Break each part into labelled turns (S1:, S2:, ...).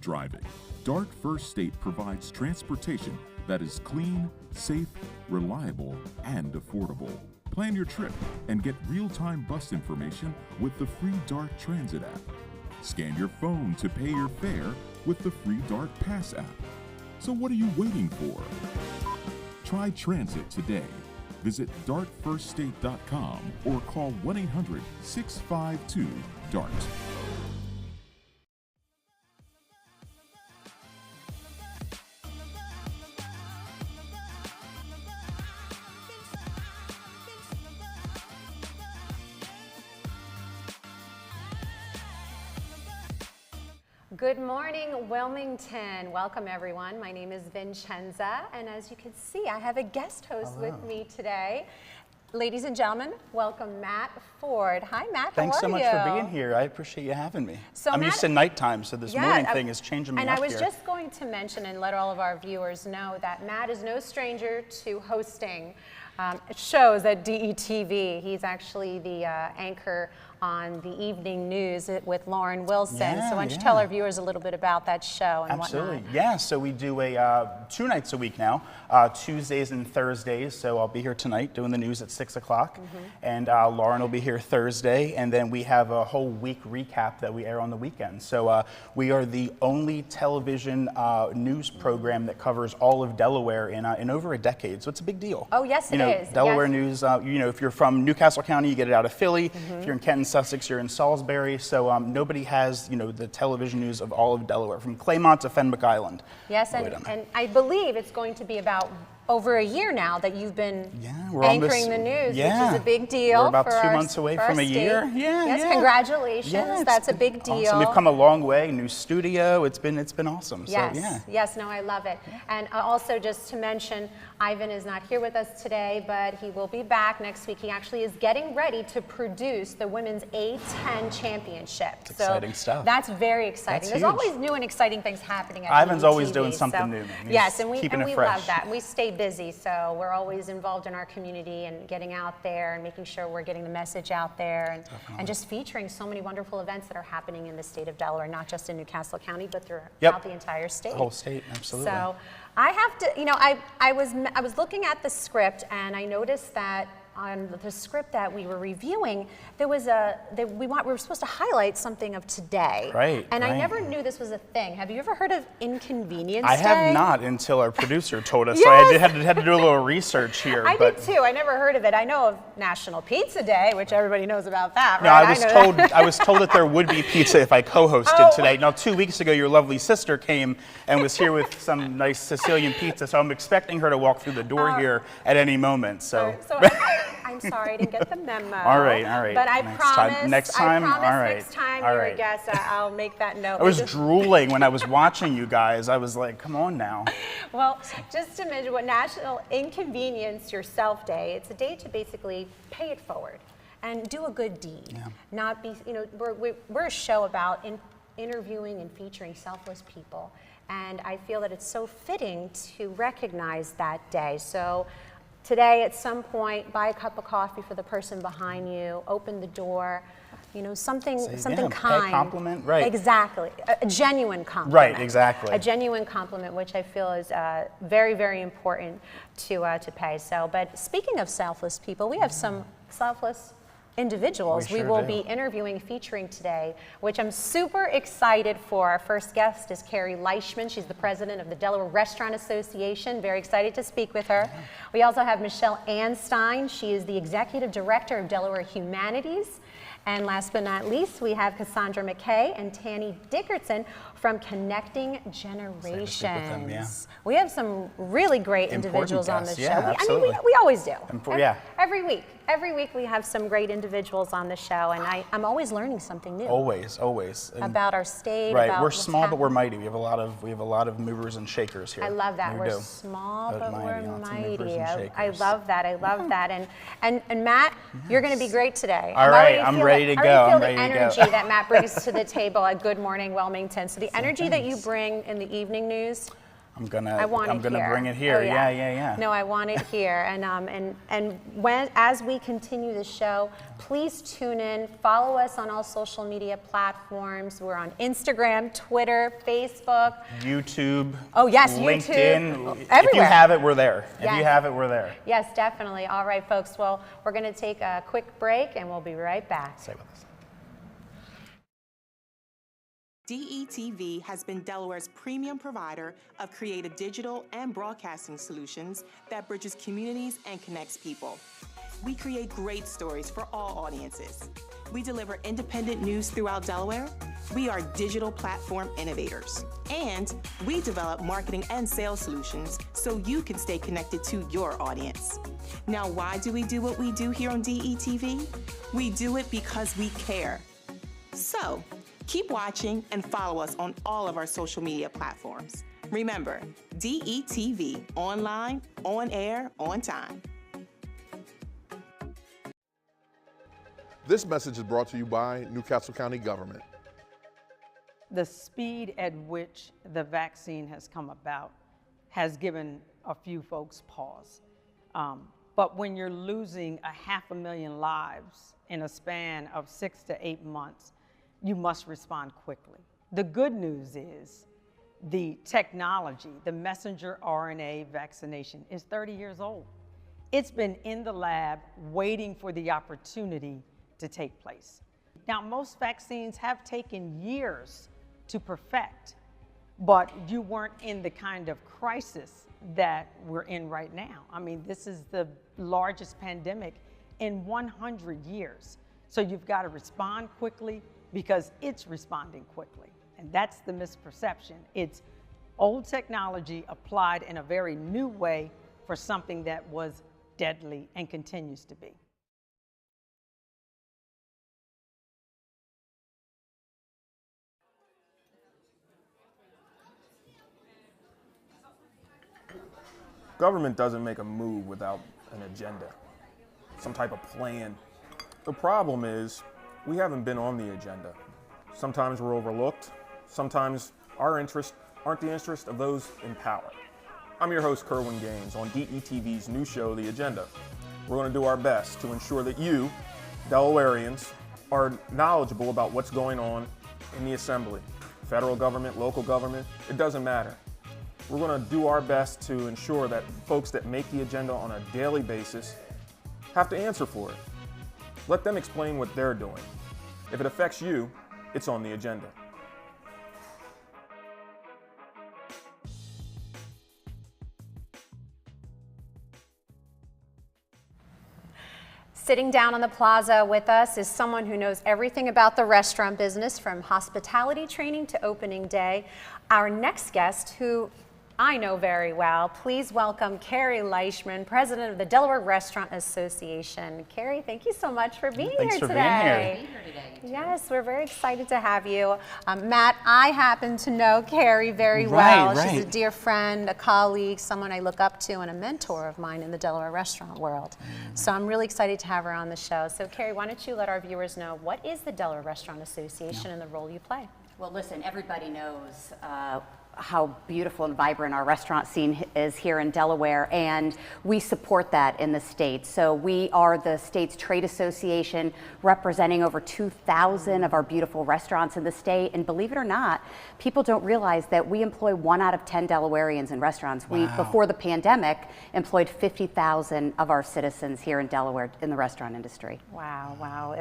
S1: driving, DART First State provides transportation that is clean, safe, reliable, and affordable. Plan your trip and get real-time bus information with the free DART Transit app. Scan your phone to pay your fare with the free DART Pass app. So what are you waiting for? Try transit today. Visit dartfirststate.com or call 1-800-652-DART.
S2: Good morning, Wilmington. Welcome, everyone. My name is Vincenza, and as you can see, I have a guest host with me today. Ladies and gentlemen, welcome Matt Ford. Hi, Matt.
S3: Thanks so
S2: how are
S3: much
S2: you?
S3: for being here. I appreciate you having me.
S2: So
S3: I'm
S2: Matt,
S3: used to nighttime, so this morning thing is changing me
S2: and
S3: up
S2: I was
S3: here.
S2: just going to mention and let all of our viewers know that Matt is no stranger to hosting shows at DETV. He's actually the anchor on the evening news with Lauren Wilson. So why don't you tell our viewers a little bit about that show and
S3: Absolutely.
S2: whatnot?
S3: Yeah, so we do a 2 nights a week now, Tuesdays and Thursdays. So I'll be here tonight doing the news at 6 o'clock, and Lauren will be here Thursday, and then we have a whole week recap that we air on the weekend. So we are the only television news program that covers all of Delaware in over a decade. So it's a big deal.
S2: Oh, yes, it is.
S3: Delaware news, you know, if you're from Newcastle County, you get it out of Philly. If you're in Kent and Sussex, you're in Salisbury. So nobody has, you know, the television news of all of Delaware, from Claymont to Fenwick Island.
S2: Yes, and I believe it's going to be about over a year now that you've been anchoring the news, which is a big deal.
S3: We're about 2 months away from a year.
S2: Yes, congratulations. That's a big deal.
S3: Awesome. We've come a long way. New studio. It's been awesome.
S2: Yes,
S3: so,
S2: yes, no, I love it. And also just to mention, Ivan is not here with us today, but he will be back next week. He actually is getting ready to produce the Women's A10 Championship.
S3: That's exciting stuff.
S2: That's very exciting. There's always new and exciting things happening at
S3: Ivan's
S2: DETV,
S3: always doing something new.
S2: Yes, and we
S3: fresh.
S2: love that. And we stay busy, so we're always involved in our community and getting out there and making sure we're getting the message out there and just featuring so many wonderful events that are happening in the state of Delaware, not just in Newcastle County, but throughout the entire state.
S3: The whole state, absolutely.
S2: So I have to, you know, I was looking at the script and I noticed that on the script that we were reviewing, there was we were supposed to highlight something of today.
S3: Right.
S2: And I never knew this was a thing. Have you ever heard of Inconvenience
S3: I
S2: Day?
S3: have not until our producer told us. So I had to do a little research here.
S2: I did too. I never heard of it. I know of National Pizza Day, which everybody knows about that,
S3: no,
S2: right?
S3: I was told that there would be pizza if I co-hosted today. Now, 2 weeks ago, your lovely sister came and was here with some nice Sicilian pizza, so I'm expecting her to walk through the door here at any moment. So
S2: I'm sorry, I didn't get the memo.
S3: All right.
S2: But I promise
S3: next time,
S2: next time you're a guest, I'll make that note.
S3: I was drooling when I was watching you guys. I was like, come on now.
S2: Well, just to mention what National Inconvenience Yourself Day, it's a day to basically pay it forward and do a good deed.
S3: Yeah.
S2: Not be, you know, we're a show about interviewing and featuring selfless people. And I feel that it's so fitting to recognize that day. So today, at some point, buy a cup of coffee for the person behind you, open the door, you know, something kind.
S3: Pay a compliment, right.
S2: Exactly. A genuine compliment.
S3: Right, exactly.
S2: A genuine compliment, which I feel is very, very important to pay. So, but speaking of selfless people, we have some selfless individuals we will be interviewing, featuring today, which I'm super excited for. Our first guest is Carrie Leishman. She's the president of the Delaware Restaurant Association. Very excited to speak with her. We also have Michele Anstine. She is the executive director of Delaware Humanities. And last but not least, we have Cassandra McKay and Tanny Dickerson from Connecting Generations. We have some really great individuals on the show. I mean, we always do. Every week we have some great individuals on the show, and I'm always learning something new.
S3: Always.
S2: About our state.
S3: Right.
S2: About
S3: we're small, but we're mighty. We have a lot of movers and shakers here.
S2: I love that. We're small, but we're mighty. I love that. And Matt, you're going to be great today.
S3: All right, I'm ready to go.
S2: I already feel the energy that Matt brings to the table at Good Morning Wilmington. So the energy that you bring in the evening news,
S3: I'm gonna bring it here.
S2: Oh,
S3: Yeah.
S2: No, I want it here. And as we continue the show, please tune in. Follow us on all social media platforms. We're on Instagram, Twitter, Facebook,
S3: YouTube.
S2: Oh yes,
S3: LinkedIn.
S2: YouTube.
S3: Everywhere. If you have it, we're there.
S2: Yes.
S3: If you have it, we're there.
S2: Yes, definitely. All right, folks. Well, we're going to take a quick break, and we'll be right back.
S3: Stay with us.
S4: DETV has been Delaware's premium provider of creative digital and broadcasting solutions that bridges communities and connects people. We create great stories for all audiences. We deliver independent news throughout Delaware. We are digital platform innovators. And we develop marketing and sales solutions so you can stay connected to your audience. Now, why do we do what we do here on DETV? We do it because we care. So, keep watching and follow us on all of our social media platforms. Remember, DETV, online, on air, on time.
S5: This message is brought to you by Newcastle County Government.
S6: The speed at which the vaccine has come about has given a few folks pause. But when you're losing 500,000 lives in a span of 6 to 8 months, you must respond quickly. The good news is the technology, the messenger RNA vaccination, is 30 years old. It's been in the lab waiting for the opportunity to take place. Now, most vaccines have taken years to perfect, but you weren't in the kind of crisis that we're in right now. I mean, this is the largest pandemic in 100 years. So you've got to respond quickly because it's responding quickly. And that's the misperception. It's old technology applied in a very new way for something that was deadly and continues to be.
S7: Government doesn't make a move without an agenda, some type of plan. The problem is we haven't been on the agenda. Sometimes we're overlooked. Sometimes our interests aren't the interests of those in power. I'm your host, Kerwin Gaines, on DETV's new show, The Agenda. We're going to do our best to ensure that you, Delawareans, are knowledgeable about what's going on in the Assembly. Federal government, local government, it doesn't matter. We're going to do our best to ensure that folks that make the agenda on a daily basis have to answer for it. Let them explain what they're doing. If it affects you, it's on the agenda.
S2: Sitting down on the plaza with us is someone who knows everything about the restaurant business, from hospitality training to opening day. Our next guest, who I know very well, please welcome Carrie Leishman, President of the Delaware Restaurant Association. Carrie, thank you so much for being
S3: Thanks
S2: here
S3: for
S2: today.
S3: being here.
S2: Yes, we're very excited to have you. Matt, I happen to know Carrie very well.
S3: Right.
S2: She's a dear friend, a colleague, someone I look up to, and a mentor of mine in the Delaware restaurant world. So I'm really excited to have her on the show. So Carrie, why don't you let our viewers know, what is the Delaware Restaurant Association and the role you play?
S8: Well, listen, everybody knows how beautiful and vibrant our restaurant scene is here in Delaware, and we support that in the state. So we are the state's trade association, representing over 2,000 of our beautiful restaurants in the state. And believe it or not, people don't realize that we employ 1 out of 10 Delawareans in restaurants. Wow. We, before the pandemic, employed 50,000 of our citizens here in Delaware in the restaurant industry.
S2: Wow, wow.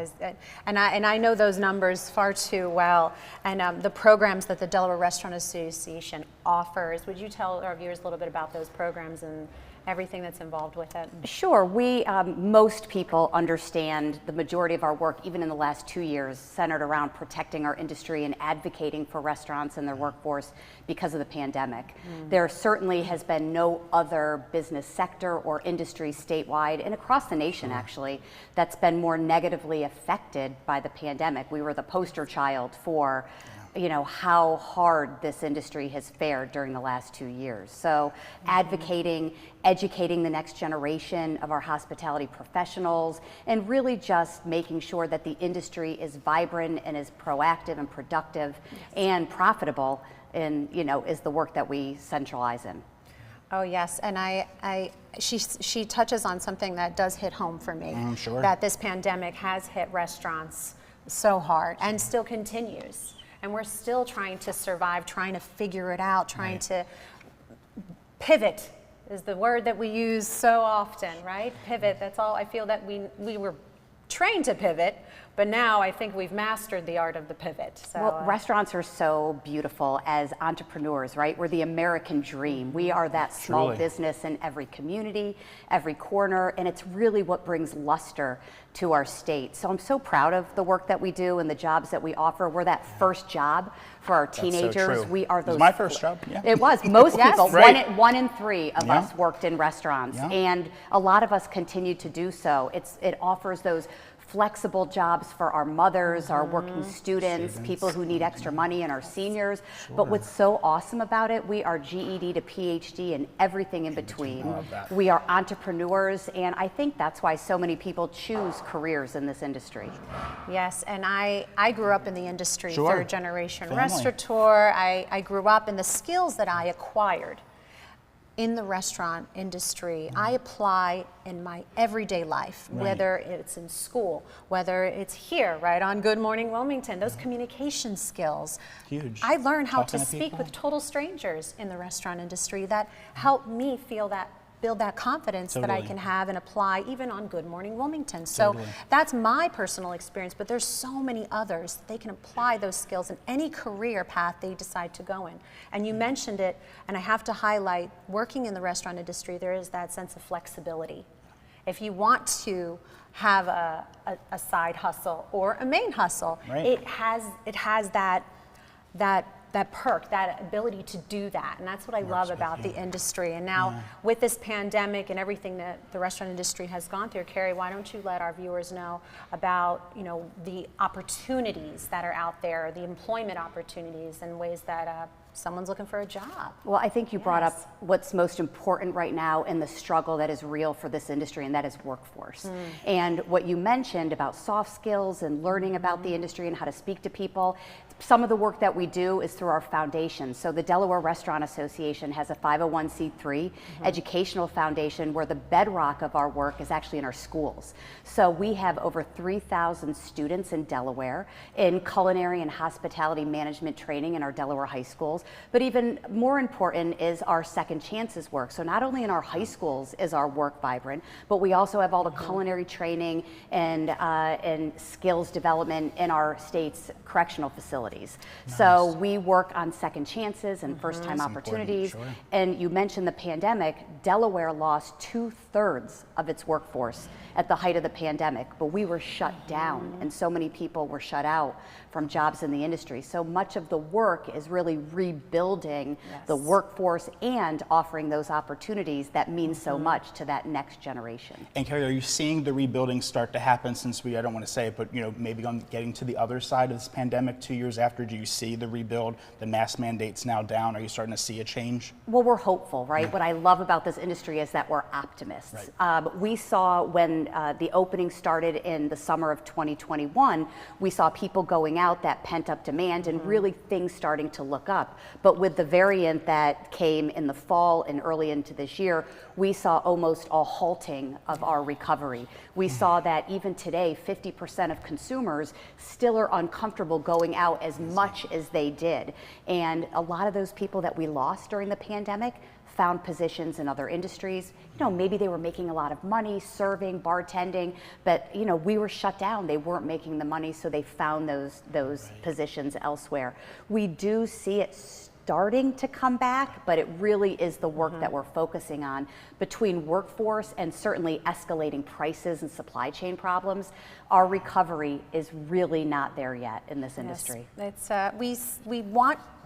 S2: And I know those numbers far too well. And the programs that the Delaware Restaurant Association offers, would you tell our viewers a little bit about those programs and everything that's involved with it?
S8: Sure. We, most people understand the majority of our work, even in the last 2 years, centered around protecting our industry and advocating for restaurants and their workforce because of the pandemic. There certainly has been no other business sector or industry statewide and across the nation, actually, that's been more negatively affected by the pandemic. We were the poster child for how hard this industry has fared during the last 2 years. So advocating, educating the next generation of our hospitality professionals, and really just making sure that the industry is vibrant and is proactive and productive and profitable is the work that we centralize in.
S2: Oh yes, and she touches on something that does hit home for me.
S3: Sure.
S2: That this pandemic has hit restaurants so hard and still continues. And we're still trying to survive, trying to figure it out, trying to pivot is the word that we use so often, right? Pivot, that's all. I feel that we were trained to pivot, but now I think we've mastered the art of the pivot. So,
S8: well, restaurants are so beautiful as entrepreneurs, right? We're the American dream. We are that small
S3: Truly.
S8: business in every community, every corner, and it's really what brings luster to our state. So I'm so proud of the work that we do and the jobs that we offer. We're that first job for our teenagers.
S3: So true.
S8: We are those.
S3: It was my first job. Yeah.
S8: It was. Most
S2: Yes.
S8: people,
S3: Right.
S8: one in three of
S3: Yeah.
S8: us worked in restaurants,
S3: Yeah.
S8: and a lot of us continue to do so. It offers those flexible jobs for our mothers, our working students, people who need extra money, and our seniors. But what's so awesome about it, we are GED to PhD and everything in between.
S3: love that.
S8: We are entrepreneurs, and I think that's why so many people choose careers in this industry.
S2: yes, and I grew up in the industry,
S3: Sure.
S2: third generation
S3: Family.
S2: restaurateur. I grew up in the skills that I acquired in the restaurant industry, I apply in my everyday life, whether it's in school, whether it's here, right, on Good Morning Wilmington, those communication skills.
S3: Huge.
S2: I learned how
S3: Talking
S2: to
S3: to
S2: speak
S3: people.
S2: with total strangers in the restaurant industry that helped me build that confidence that I
S3: Totally.
S2: can have and apply even on Good Morning Wilmington. So that's my personal experience, but there's so many others. They can apply those skills in any career path they decide to go in. And you mentioned it, and I have to highlight, working in the restaurant industry, there is that sense of flexibility. If you want to have a side hustle or a main hustle,
S3: Right.
S2: it has that perk, that ability to do that. And that's what I love about the industry. And now with this pandemic and everything that the restaurant industry has gone through, Carrie, why don't you let our viewers know about, the opportunities that are out there, the employment opportunities and ways that someone's looking for a job.
S8: Well, I think you brought up
S2: Yes.
S8: what's most important right now in the struggle that is real for this industry, and that is workforce. And what you mentioned about soft skills and learning about the industry and how to speak to people, some of the work that we do is through our foundation. So the Delaware Restaurant Association has a 501c3 educational foundation where the bedrock of our work is actually in our schools. So we have over 3,000 students in Delaware in culinary and hospitality management training in our Delaware high schools. But even more important is our Second Chances work. So not only in our high schools is our work vibrant, but we also have all the culinary training and skills development in our state's correctional facilities. So we work on second chances and first-time opportunities.
S3: Sure.
S8: And you mentioned the pandemic. Delaware lost 2/3 of its workforce at the height of the pandemic, but we were shut down, and so many people were shut out from jobs in the industry. So much of the work is really rebuilding the workforce and offering those opportunities that mean so much to that next generation.
S3: And Carrie, are you seeing the rebuilding start to happen since I don't want to say it, but maybe on getting to the other side of this pandemic 2 years after, do you see the rebuild, the mask mandates now down? Are you starting to see a change?
S8: Well, we're hopeful, right? What I love about this industry is that we're optimists. We saw when the opening started in the summer of 2021, we saw people going out, that pent-up demand, and really things starting to look up. But with the variant that came in the fall and early into this year, we saw almost a halting of our recovery. We saw that even today, 50% of consumers still are uncomfortable going out as much as they did. And a lot of those people that we lost during the pandemic found positions in other industries. Maybe they were making a lot of money serving, bartending, but we were shut down. They weren't making the money, so they found those positions elsewhere. We do see it starting to come back, but it really is the work that we're focusing on between workforce and certainly escalating prices and supply chain problems. Our recovery is really not there yet in this industry.
S2: It's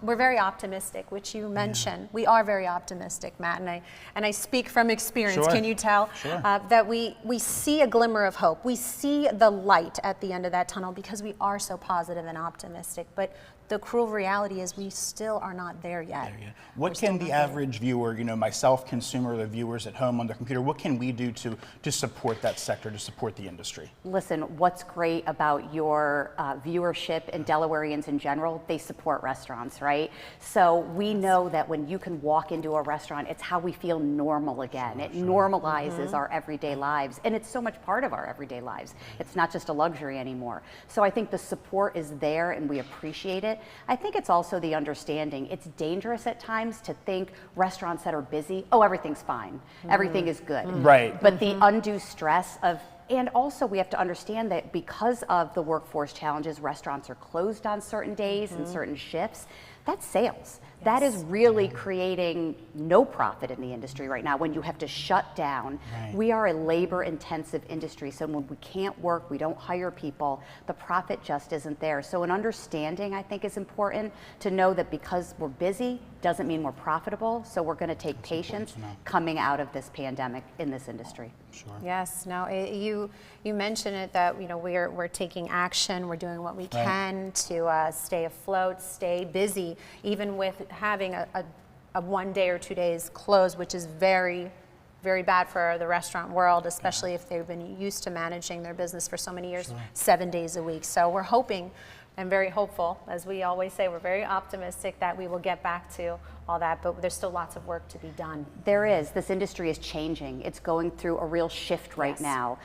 S2: we're very optimistic, which you mentioned. We are very optimistic, Matt, and I speak from experience.
S3: Sure.
S2: Can you tell that we see a glimmer of hope? We see the light at the end of that tunnel because we are so positive and optimistic. But the cruel reality is we still are not there yet.
S3: What can the average viewer, myself, consumer, the viewers at home on their computer, what can we do to support that sector, to support the industry?
S8: Listen, what's great about your viewership and Delawareans in general, they support restaurants, right? right? So we know that when you can walk into a restaurant, it's how we feel normal again. It normalizes our everyday lives, and it's so much part of our everyday lives. It's not just a luxury anymore. So I think the support is there and we appreciate it. I think it's also the understanding. It's dangerous at times to think restaurants that are busy, oh, everything's fine. Everything is good.
S3: Right.
S8: But the undue stress of, and also we have to understand that because of the workforce challenges, restaurants are closed on certain days and certain shifts. That's sales. That is really creating no profit in the industry right now when you have to shut down. We are a labor intensive industry, so when we can't work, we don't hire people, the profit just isn't there. So an understanding, I think, is important to know that because we're busy doesn't mean we're profitable, so we're going to take patience coming out of this pandemic in this industry.
S2: Yes, no, you mentioned it that we're taking action, we're doing what we can to stay afloat, stay busy, even with having a 1 day or 2 days closed, which is very, very bad for the restaurant world, especially if they've been used to managing their business for so many years, 7 days a week. So we're hoping and very hopeful, as we always say, we're very optimistic that we will get back to all that, but there's still lots of work to be done.
S8: There is. This industry is changing. It's going through a real shift right now.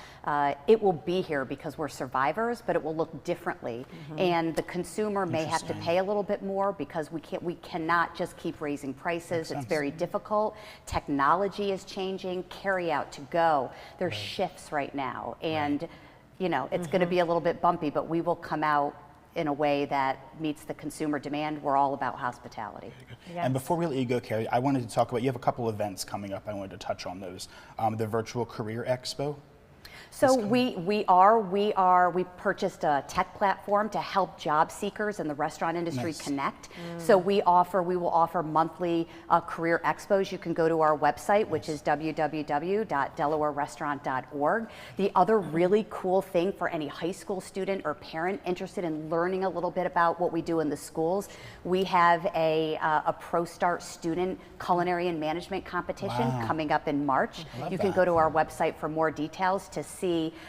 S8: It will be here because we're survivors, but it will look differently. And the consumer may have to pay a little bit more because we cannot just keep raising prices. It's very difficult. Technology is changing, carry out to go. There's shifts right now. And it's going to be a little bit bumpy, but we will come out in a way that meets the consumer demand. We're all about hospitality.
S3: And before we let you go, Carrie, I wanted to talk about, you have a couple events coming up. I wanted to touch on those. The Virtual Career Expo.
S8: So we purchased a tech platform to help job seekers in the restaurant industry connect. So we will offer monthly career expos. You can go to our website, which is www.delawarerestaurant.org. The other really cool thing for any high school student or parent interested in learning a little bit about what we do in the schools, we have a Pro Start student culinary and management competition coming up in March. You can go to our website for more details to see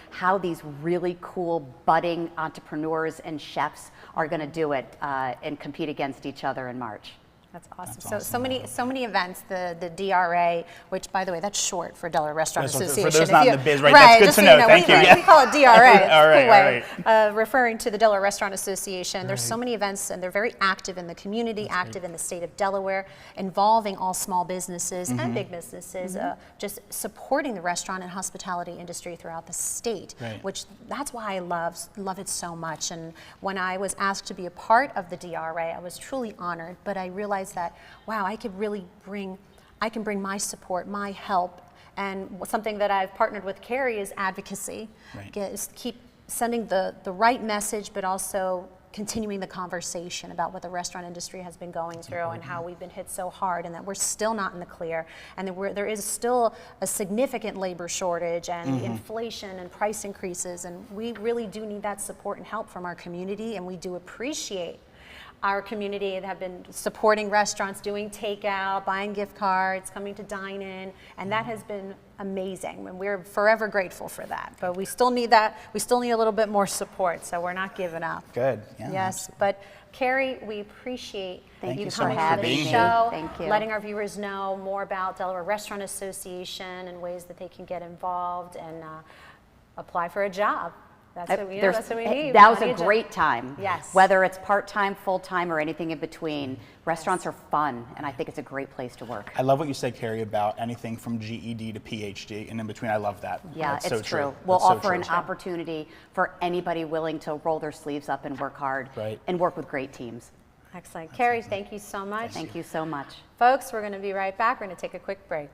S8: how these really cool budding entrepreneurs and chefs are going to do it and compete against each other in March.
S2: That's awesome. So many events. The DRA, which by the way, that's short for Delaware Restaurant Association.
S3: For those not in the biz, right? That's good to know. Thank you.
S2: We call it DRA.
S3: All right.
S2: Referring to the Delaware Restaurant Association. There's so many events, and they're very active in the community, active in the state of Delaware, involving all small businesses and big businesses, just supporting the restaurant and hospitality industry throughout the state. Which that's why I love it so much. And when I was asked to be a part of the DRA, I was truly honored. But I realized that, wow, I can bring my support, my help, and something that I've partnered with Carrie is advocacy. Keep sending the right message, but also continuing the conversation about what the restaurant industry has been going through and how we've been hit so hard, and that we're still not in the clear, and that there is still a significant labor shortage and inflation and price increases, and we really do need that support and help from our community, and we do appreciate our community that have been supporting restaurants, doing takeout, buying gift cards, coming to dine in, and that has been amazing, and we're forever grateful for that. But we still need that. We still need a little bit more support, so we're not giving up.
S3: Good. Yeah,
S2: yes, but Carrie, we appreciate you
S3: so
S2: coming
S3: much
S2: on
S3: for
S2: the
S3: being
S2: show,
S3: here.
S8: Thank you.
S2: letting our viewers know more about Delaware Restaurant Association and ways that they can get involved and apply for a job. That's what we need.
S8: That was a great time.
S2: Yes.
S8: Whether it's part-time, full-time, or anything in between, restaurants are fun, and I think it's a great place to work.
S3: I love what you said, Carrie, about anything from GED to PhD, and in between. I love that.
S8: Yeah,
S3: That's
S8: it's
S3: so
S8: true. We'll offer an opportunity for anybody willing to roll their sleeves up and work hard and work with great teams.
S2: Excellent. Carrie, thank you so much.
S8: Thank you so much.
S2: Folks, we're going to be right back. We're going to take a quick break.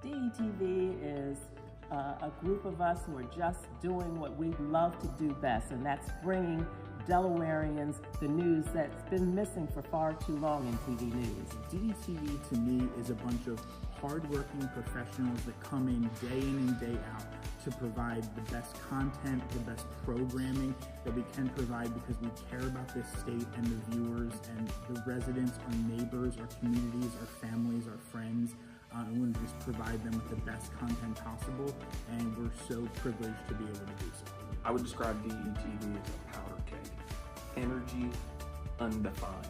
S9: DETV is a group of us who are just doing what we love to do best, and that's bringing Delawareans the news that's been missing for far too long in TV news.
S10: DETV to me is a bunch of hardworking professionals that come in and day out to provide the best content, the best programming that we can provide, because we care about this state and the viewers and the residents, our neighbors, our communities, our families, our friends. We want to just provide them with the best content possible, and we're so privileged to be able to do so.
S7: I would describe DETV as a powder keg. Energy undefined.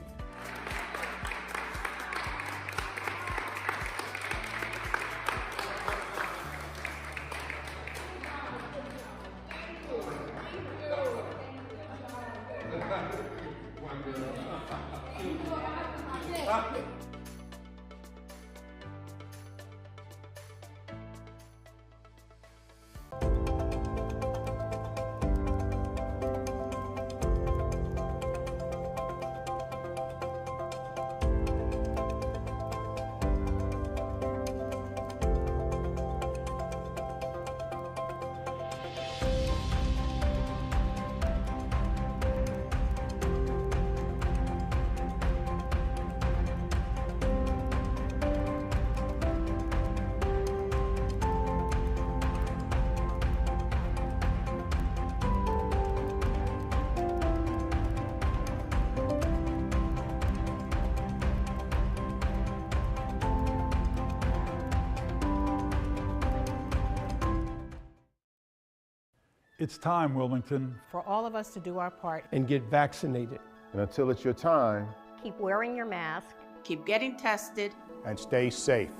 S11: It's time, Wilmington.
S12: For all of us to do our part
S13: and get vaccinated.
S5: And until it's your time,
S12: keep wearing your mask,
S14: keep getting tested,
S15: and stay safe.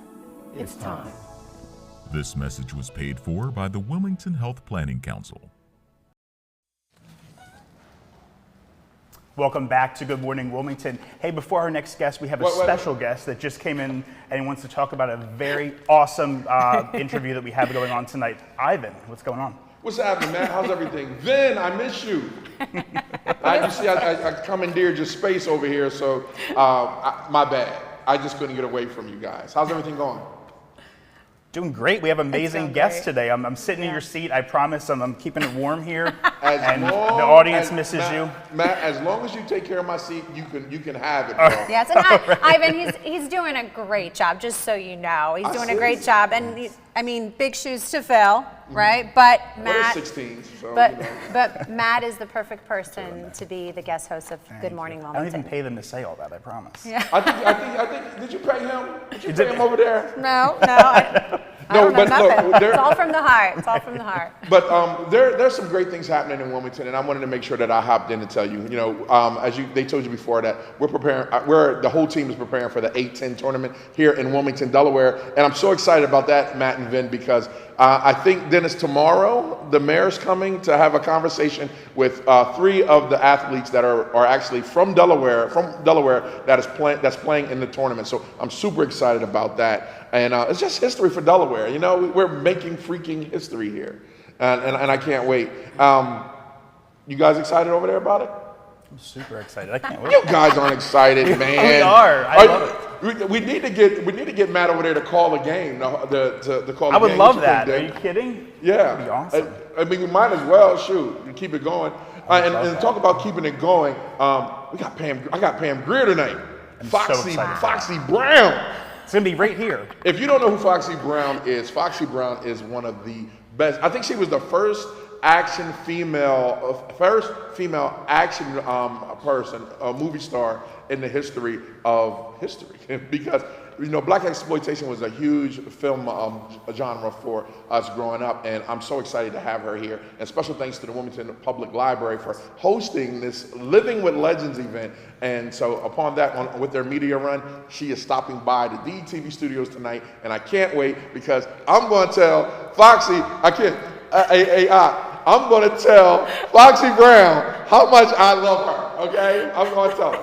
S12: It's time.
S1: This message was paid for by the Wilmington Health Planning Council.
S3: Welcome back to Good Morning Wilmington. Hey, before our next guest, we have a special guest that just came in and wants to talk about a very awesome interview that we have going on tonight. Ivan, what's going on?
S5: what's happening, man? How's everything? Vin, I miss you. You see, I commandeered your space over here, so my bad. I just couldn't get away from you guys. How's everything going?
S3: Doing great. We have amazing guests today. I'm sitting in your seat. I promise I'm keeping it warm here. And the audience misses you.
S5: Matt, as long as you take care of my seat, you can have it.
S2: Yes, and Ivan, he's doing a great job, just so you know. He's doing a great job. And I mean, big shoes to fill, right? But Matt,
S5: 16, so,
S2: but Matt is the perfect person to be the guest host of Good Morning Wilmington.
S3: I don't even pay them to say all that, I promise.
S5: Yeah. I think, did you pay him? Did you pay him over there?
S2: No. It's all from the heart. It's all from the heart.
S5: But there's some great things happening in Wilmington, and I wanted to make sure that I hopped in to tell you. You know, they told you before that we're preparing. The whole team is preparing for the 8-10 tournament here in Wilmington, Delaware, and I'm so excited about that, Matt and Vin, because I think Dennis tomorrow the mayor's coming to have a conversation with 3 of the athletes that are actually from Delaware that's playing in the tournament. So I'm super excited about that, and it's just history for Delaware. You know, we're making freaking history here, and I can't wait. You guys excited over there about it?
S3: I'm super excited. I can't wait.
S5: You guys aren't excited, man.
S3: We are. I love it.
S5: We need to get Matt over there to call a game. To call the game.
S3: I would love that. Are you kidding?
S5: Yeah.
S3: That'd be awesome.
S5: I mean, we might as well keep it going. And talk about keeping it going. I got Pam Grier tonight. Foxy Brown.
S3: It's gonna be right here.
S5: If you don't know who Foxy Brown is one of the best. I think she was the first female action person, a movie star in the history of history. Because, you know, black exploitation was a huge film genre for us growing up, and I'm so excited to have her here. And special thanks to the Wilmington Public Library for hosting this Living with Legends event. And so upon that, with their media run, she is stopping by the DETV studios tonight, and I can't wait because I'm going to tell Foxy, I'm going to tell Foxy Brown how much I love her, okay? I'm going to tell her.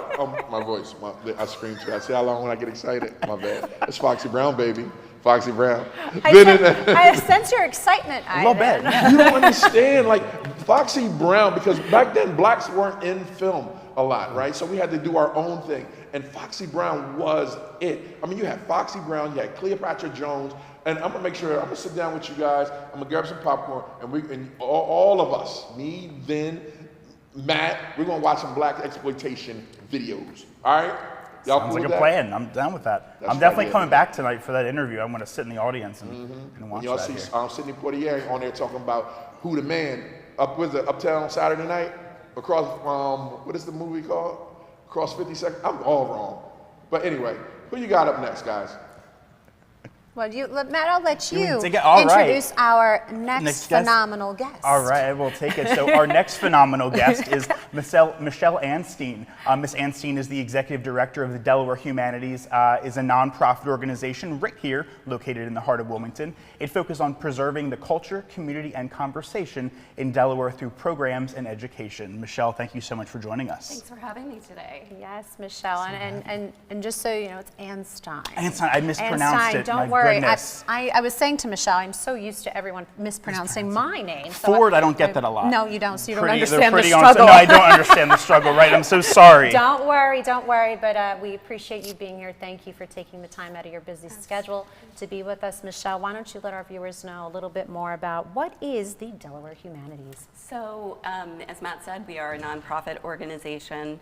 S5: My voice, I scream too. I see how long when I get excited. My bad. It's Foxy Brown, baby. Foxy Brown.
S2: I sense your excitement, Ivan.
S5: A little bit. You don't understand, like Foxy Brown, because back then blacks weren't in film a lot, right? So we had to do our own thing. And Foxy Brown was it. I mean, you had Foxy Brown, you had Cleopatra Jones, and I'm gonna make sure, I'm gonna sit down with you guys, I'm gonna grab some popcorn, and all of us, me, Vin, Matt, we're gonna watch some black exploitation videos, all right? Y'all
S3: Sounds
S5: cool
S3: like
S5: with
S3: a plan. I'm down with that. I'm definitely coming back tonight for that interview. I'm gonna sit in the audience and watch
S5: y'all
S3: that
S5: see
S3: here.
S5: Sidney Poitier on there talking about Who the Man, Uptown Saturday Night, across, what is the movie called? Across 52nd, I'm all wrong. But anyway, who you got up next, guys?
S2: Well, Matt, I'll let you
S3: All right.
S2: introduce our next phenomenal guest.
S3: All right, I will take it. So our next phenomenal guest is Michele Anstine. Ms. Anstine is the Executive Director of the Delaware Humanities, is a nonprofit organization right here, located in the heart of Wilmington. It focuses on preserving the culture, community, and conversation in Delaware through programs and education. Michele, thank you so much for joining us.
S13: Thanks for having me today.
S2: Yes, Michele, and just so you know, it's Anstine.
S3: Anstine, I mispronounced it.
S2: Don't worry. I was saying to Michele, I'm so used to everyone mispronouncing my name. So
S3: Ford, I don't get that a lot.
S2: No, you don't. So you don't
S3: understand
S2: the struggle.
S3: No, I don't understand the struggle, right? I'm so sorry.
S2: Don't worry. But we appreciate you being here. Thank you for taking the time out of your busy schedule to be with us. Michele, why don't you let our viewers know a little bit more about what is the Delaware Humanities?
S13: So, as Matt said, we are a nonprofit organization.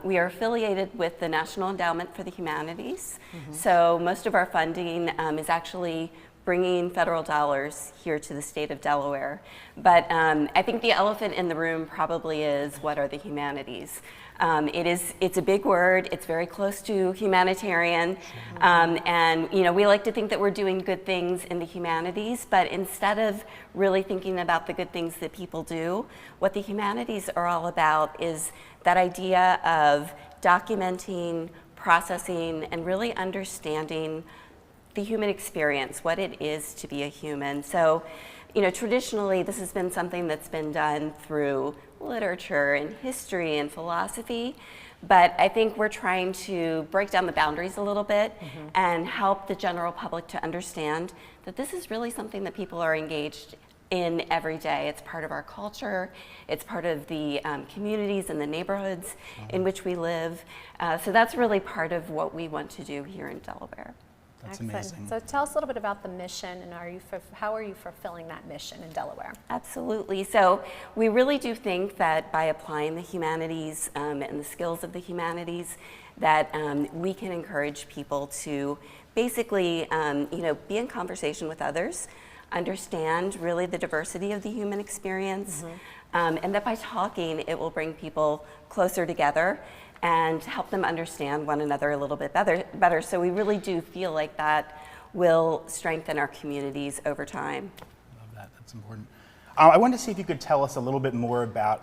S13: We are affiliated with the National Endowment for the Humanities. So most of our funding is actually bringing federal dollars here to the state of Delaware. But I think the elephant in the room probably is, what are the humanities? It's a big word. It's very close to humanitarian, and we like to think that we're doing good things in the humanities, but instead of really thinking about the good things that people do, what the humanities are all about is that idea of documenting, processing, and really understanding the human experience, what it is to be a human. So, traditionally, this has been something that's been done through literature and history and philosophy, but I think we're trying to break down the boundaries a little bit and help the general public to understand that this is really something that people are engaged in every day. It's part of our culture. It's part of the communities and the neighborhoods in which we live. So that's really part of what we want to do here in Delaware.
S3: That's amazing.
S2: So tell us a little bit about the mission, and how are you fulfilling that mission in Delaware?
S13: Absolutely. So we really do think that by applying the humanities and the skills of the humanities, that we can encourage people to basically, be in conversation with others, understand really the diversity of the human experience, and that by talking, it will bring people closer together and help them understand one another a little bit better. So we really do feel like that will strengthen our communities over time.
S3: Love that. That's important. I wanted to see if you could tell us a little bit more about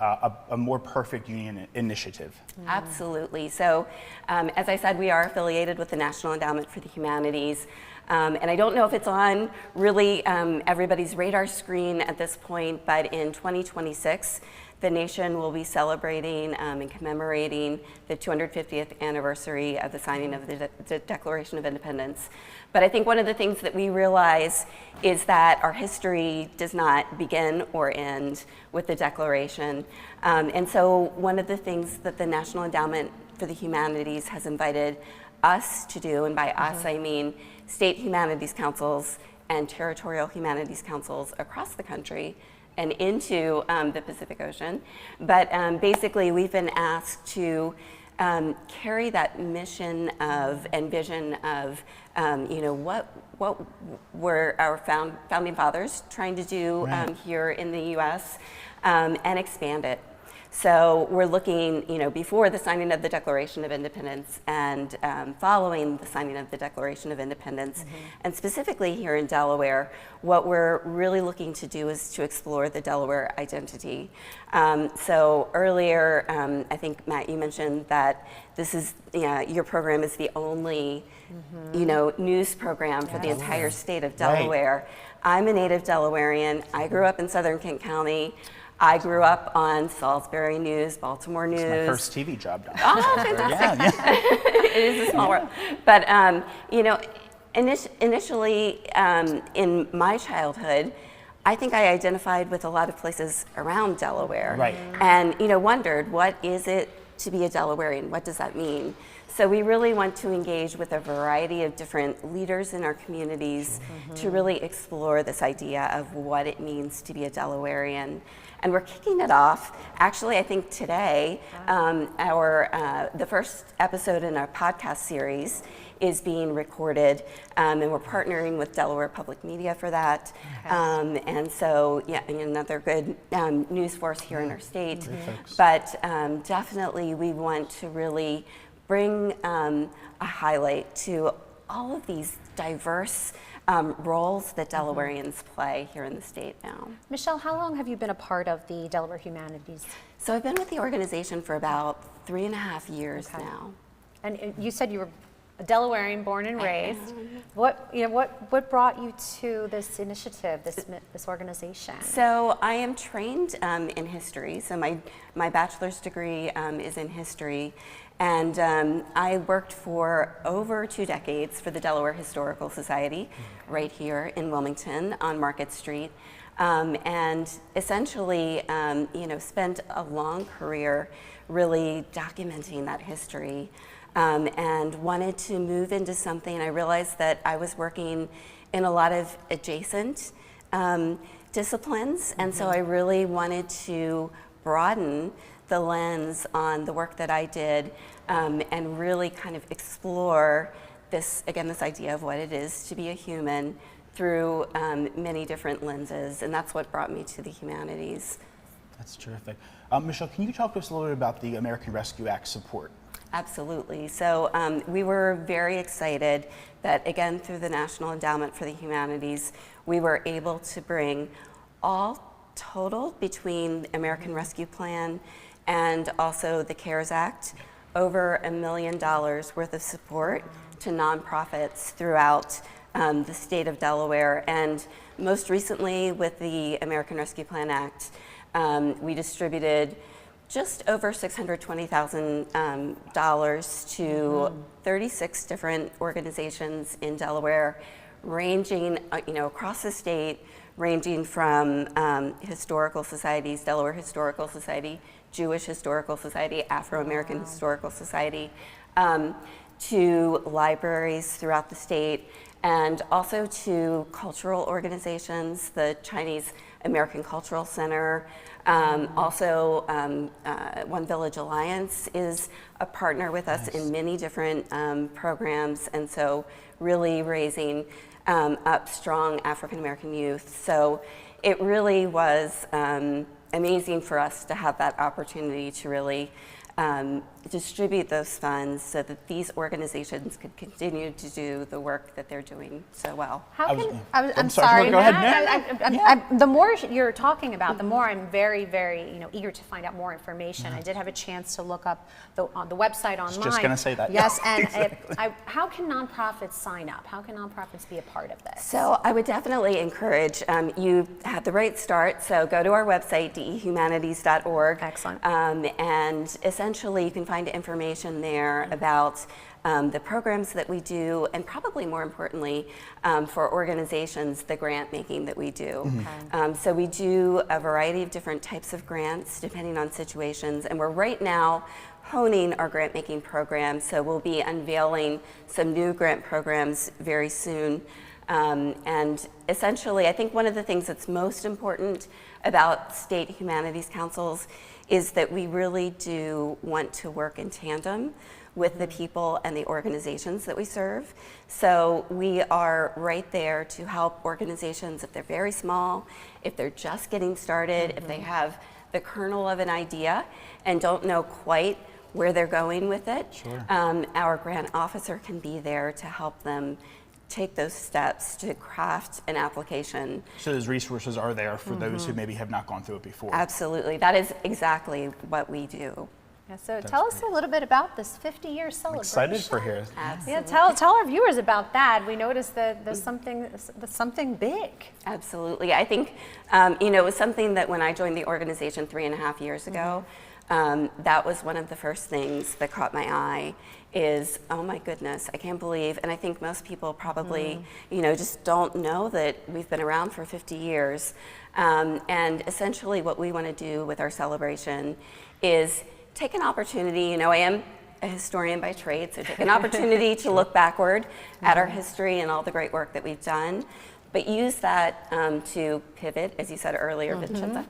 S3: a More Perfect Union initiative.
S13: Absolutely. So, as I said, we are affiliated with the National Endowment for the Humanities. And I don't know if it's on really everybody's radar screen at this point, but in 2026, the nation will be celebrating and commemorating the 250th anniversary of the signing of the Declaration of Independence. But I think one of the things that we realize is that our history does not begin or end with the Declaration. And so one of the things that the National Endowment for the Humanities has invited us to do, and by us I mean state humanities councils and territorial humanities councils across the country and into the Pacific Ocean. But basically we've been asked to carry that mission of and vision of what were our founding fathers trying to do here in the US and expand it. So we're looking, before the signing of the Declaration of Independence and following the signing of the Declaration of Independence, and specifically here in Delaware, what we're really looking to do is to explore the Delaware identity. So earlier, I think, Matt, you mentioned that this is, your program is the only, news program for the entire state of Delaware. Right. I'm a native Delawarean. I grew up in Southern Kent County. I grew up on Salisbury News, Baltimore News.
S3: It's my first TV job done.
S13: Oh, fantastic. Yeah. It is a small world. But, initially in my childhood, I think I identified with a lot of places around Delaware.
S3: Right.
S13: And, wondered, what is it to be a Delawarean? What does that mean? So we really want to engage with a variety of different leaders in our communities to really explore this idea of what it means to be a Delawarean. And we're kicking it off. Actually, I think today, the first episode in our podcast series is being recorded, and we're partnering with Delaware Public Media for that. And so, another good news force here in our state. But definitely, we want to really bring a highlight to all of these diverse roles that Delawareans play here in the state now.
S2: Michele, how long have you been a part of the Delaware Humanities?
S13: So I've been with the organization for about 3.5 years now.
S2: And you said you were a Delawarean, born and raised. What brought you to this initiative, this organization?
S13: So I am trained in history. So my bachelor's degree is in history. And I worked for over 2 decades for the Delaware Historical Society right here in Wilmington on Market Street. And essentially, spent a long career really documenting that history and wanted to move into something. I realized that I was working in a lot of adjacent disciplines, and so I really wanted to broaden the lens on the work that I did and really kind of explore this idea of what it is to be a human through many different lenses, and that's what brought me to the humanities.
S3: That's terrific. Michele, can you talk to us a little bit about the American Rescue Act support?
S13: Absolutely. So we were very excited that, again, through the National Endowment for the Humanities, we were able to bring all total between American Rescue Plan and also the CARES Act, over $1 million worth of support to nonprofits throughout the state of Delaware. And most recently with the American Rescue Plan Act, we distributed just over $620,000 to 36 different organizations in Delaware, ranging across the state, ranging from historical societies, Delaware Historical Society, Jewish Historical Society, Afro-American Historical Society, to libraries throughout the state, and also to cultural organizations, the Chinese American Cultural Center. Also, One Village Alliance is a partner with us in many different programs, and so really raising up strong African American youth. So it really was amazing for us to have that opportunity to really distribute those funds so that these organizations could continue to do the work that they're doing so well.
S2: I'm sorry.
S3: Go ahead.
S2: The more you're talking about, the more I'm very, very eager to find out more information. I did have a chance to look up on the website online.
S3: Just going to say that.
S2: Yes, and how can nonprofits sign up? How can nonprofits be a part of this?
S13: So I would definitely encourage, you had the right start, so go to our website, dehumanities.org.
S2: Excellent.
S13: And essentially you can find information there about the programs that we do, and probably more importantly for organizations, the grant making that we do. So we do a variety of different types of grants depending on situations, and we're right now honing our grant making program, so we'll be unveiling some new grant programs very soon. And essentially, I think one of the things that's most important about state humanities councils is that we really do want to work in tandem with the people and the organizations that we serve. So we are right there to help organizations if they're very small, if they're just getting started, if they have the kernel of an idea and don't know quite where they're going with it.
S3: Sure.
S13: Our grant officer can be there to help them take those steps to craft an application.
S3: So those resources are there for those who maybe have not gone through it before.
S13: Absolutely. That is exactly what we do.
S2: Yeah, so tell us a little bit about this 50-year celebration.
S3: I'm excited for here.
S13: Absolutely.
S2: Yeah, tell our viewers about that. We noticed that there's something big.
S13: Absolutely. I think it was something that when I joined the organization 3.5 years ago, that was one of the first things that caught my eye is, oh my goodness, I can't believe, and I think most people probably, just don't know that we've been around for 50 years. And essentially what we want to do with our celebration is take an opportunity, I am a historian by trade, so take an opportunity to look backward at our history and all the great work that we've done, but use that to pivot, as you said earlier, Vincenza,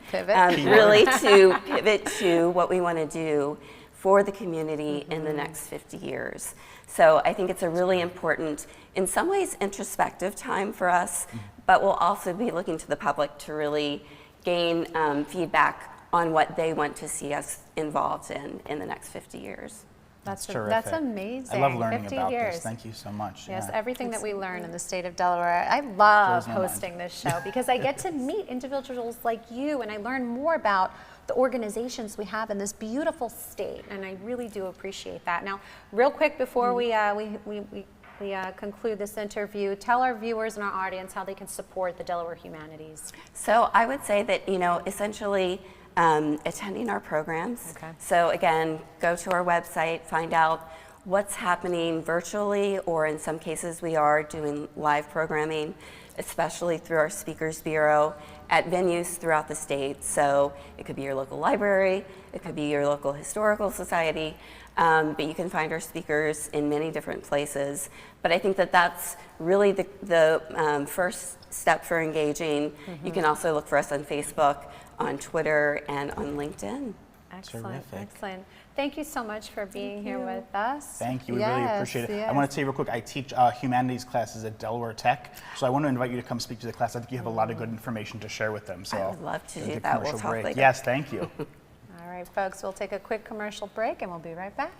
S13: really to pivot to what we want to do for the community in the next 50 years. So I think it's a really important, in some ways, introspective time for us, but we'll also be looking to the public to really gain feedback on what they want to see us involved in the next 50 years.
S2: That's
S3: terrific.
S2: That's amazing.
S3: I love learning
S2: 50
S3: about
S2: years.
S3: this. Thank you so much.
S2: Yes,
S3: Yeah.
S2: everything that we learn in the state of Delaware. I love
S3: Blows my
S2: hosting this show because I get to meet individuals like you, and I learn more about the organizations we have in this beautiful state, and I really do appreciate that. Now, real quick before we conclude this interview, tell our viewers and our audience how they can support the Delaware Humanities.
S13: So I would say that, essentially attending our programs.
S2: Okay.
S13: So again, go to our website, find out what's happening virtually, or in some cases we are doing live programming, especially through our Speakers Bureau at venues throughout the state. So it could be your local library, it could be your local historical society, but you can find our speakers in many different places. But I think that that's really the first step for engaging. You can also look for us on Facebook, on Twitter, and on LinkedIn.
S2: Excellent,
S3: Terrific.
S2: excellent. Thank you so much for being here with us.
S3: Thank you. We really appreciate it. I want to tell you real quick, I teach humanities classes at Delaware Tech, so I want to invite you to come speak to the class. I think you have a lot of good information to share with them. So
S13: I would love to
S3: we'll
S13: do
S3: take a
S13: that. We'll
S3: commercial
S13: talk
S3: break.
S13: later.
S3: Yes, thank you.
S2: All right, folks, we'll take a quick commercial break and we'll be right back.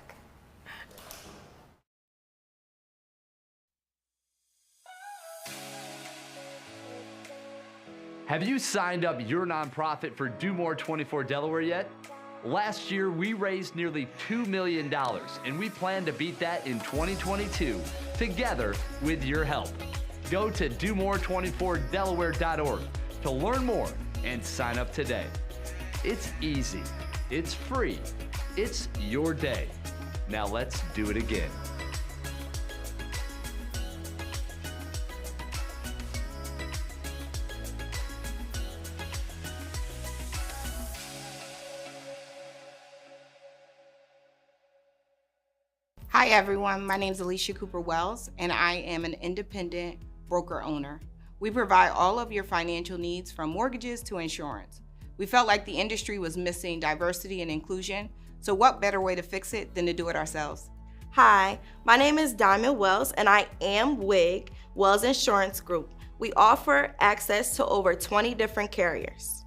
S14: Have you signed up your nonprofit for Do More 24 Delaware yet? Last year, we raised nearly $2 million, and we plan to beat that in 2022, together with your help. Go to domore24delaware.org to learn more and sign up today. It's easy, it's free, it's your day. Now let's do it again.
S15: Hi everyone, my name is Alicia Cooper Wells and I am an independent broker owner. We provide all of your financial needs from mortgages to insurance. We felt like the industry was missing diversity and inclusion, so what better way to fix it than to do it ourselves?
S16: Hi, my name is Diamond Wells and I am WIG, Wells Insurance Group. We offer access to over 20 different carriers.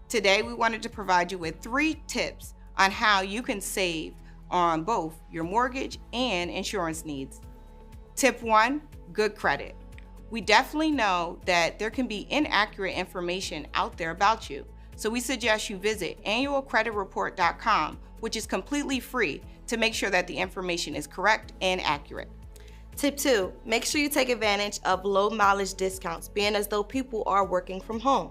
S15: Today we wanted to provide you with 3 tips on how you can save on both your mortgage and insurance needs. Tip 1, good credit. We definitely know that there can be inaccurate information out there about you, so we suggest you visit annualcreditreport.com, which is completely free, to make sure that the information is correct and accurate.
S16: Tip 2, make sure you take advantage of low mileage discounts, being as though people are working from home.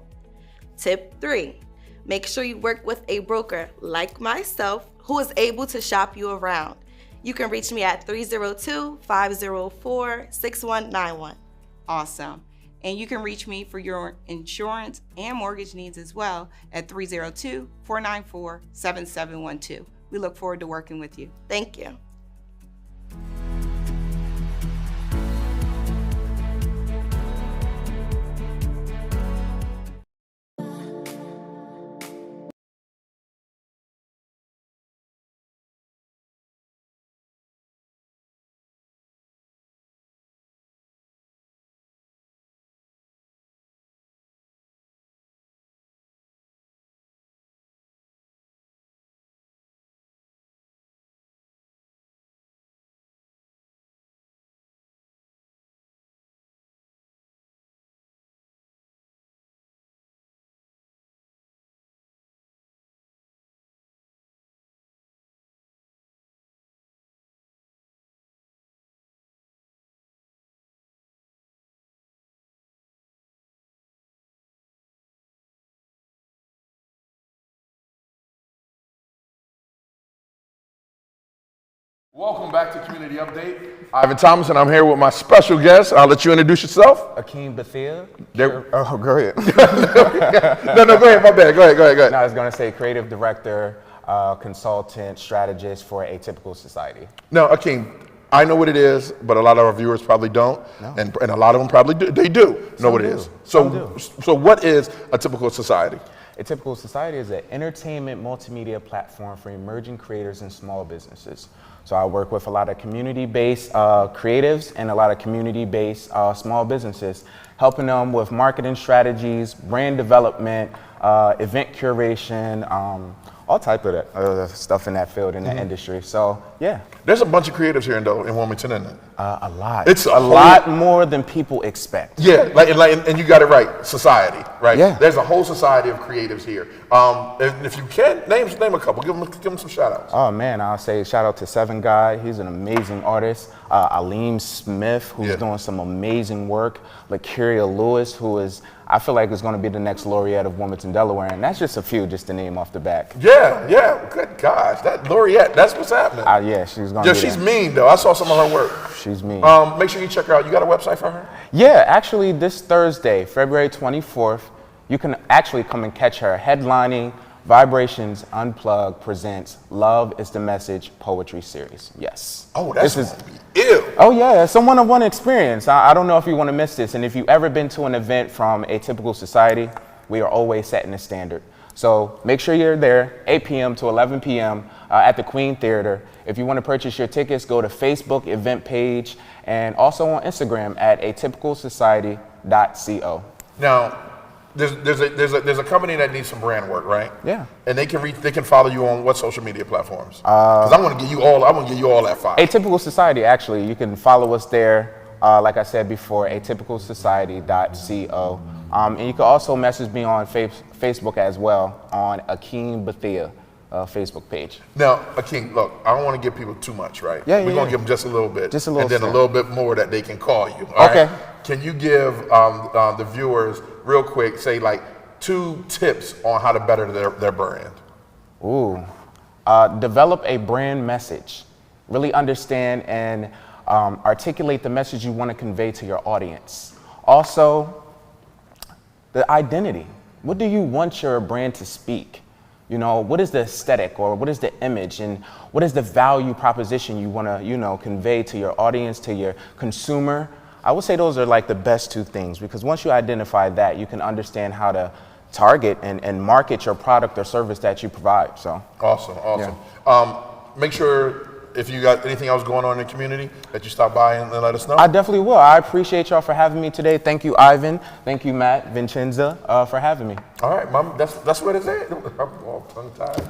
S16: Tip 3, make sure you work with a broker like myself who is able to shop you around. You can reach me at 302-504-6191.
S15: Awesome. And you can reach me for your insurance and mortgage needs as well at 302-494-7712. We look forward to working with you.
S16: Thank you.
S5: Welcome back to Community Update. Ivan Thomas, and I'm here with my special guest. I'll let you introduce yourself.
S17: Akin Bethea.
S5: Oh, go ahead. No, go ahead. My bad. Go ahead.
S17: No, I was going to say creative director, consultant, strategist for Atypical Society.
S5: Now, Akin, I know what it is, but a lot of our viewers probably don't, and a lot of them probably do. They do know what it is. So what is Atypical Society?
S17: Atypical Society is an entertainment multimedia platform for emerging creators and small businesses. So I work with a lot of community-based creatives and a lot of community-based small businesses, helping them with marketing strategies, brand development, event curation, all type of that, stuff in that field, in that industry. So yeah.
S5: There's a bunch of creatives here in Wilmington, isn't it?
S17: A lot.
S5: It's
S17: a lot more than people expect.
S5: Yeah, and you got it right. Society, right?
S17: Yeah.
S5: There's a whole society of creatives here. And if you can, name a couple. Give them some shout outs.
S17: Oh man, I'll say shout out to Seven Guy. He's an amazing artist. Aleem Smith, who's doing some amazing work. Lakeria Lewis, who is, I feel like is going to be the next laureate of Wilmington, Delaware. And that's just a few, just to name off the back.
S5: Yeah. Good gosh, that laureate, that's what's happening.
S17: Yeah, she's going to be
S5: she's
S17: there.
S5: mean though. I saw some of her work.
S17: She's mean.
S5: Make sure you check her out. You got a website for her?
S17: Yeah, actually this Thursday, February 24th, you can actually come and catch her headlining Vibrations Unplugged presents Love is the Message Poetry Series. Yes.
S5: Oh, that's going to be ill.
S17: Oh yeah, it's a one-on-one experience. I don't know if you want to miss this. And if you've ever been to an event from Atypical Society, we are always setting the standard. So make sure you're there, 8 p.m. to 11 p.m. At the Queen Theater. If you want to purchase your tickets, go to Facebook event page and also on Instagram at atypicalsociety.co.
S5: Now, there's a company that needs some brand work, right?
S17: Yeah.
S5: And they can follow you on what social media platforms? Because I want to give you all that fire.
S17: Atypical Society, actually, you can follow us there. Like I said before, atypicalsociety.co. And you can also message me on Facebook as well on Akin Bethea Facebook page.
S5: Now, Akin, look, I don't want to give people too much, right?
S17: Yeah,
S5: We're going to give them just a little bit.
S17: Just a little
S5: and then
S17: bit.
S5: a little bit more that they can call you. All
S17: okay.
S5: Right? Can you give the viewers, real quick, say like 2 tips on how to better their brand?
S17: Ooh. Develop a brand message. Really understand and articulate the message you want to convey to your audience. Also, the identity. What do you want your brand to speak? You know, what is the aesthetic or what is the image and what is the value proposition you want to, convey to your audience, to your consumer? I would say those are like the best 2 things, because once you identify that, you can understand how to target and market your product or service that you provide. So
S5: awesome.
S17: Yeah.
S5: Make sure if you got anything else going on in the community that you stop by and let us know.
S17: I definitely will. I appreciate y'all for having me today. Thank you, Ivan. Thank you, Matt, Vincenza, for having me.
S5: All right, Mom. That's what it's at. I'm all tongue-tied.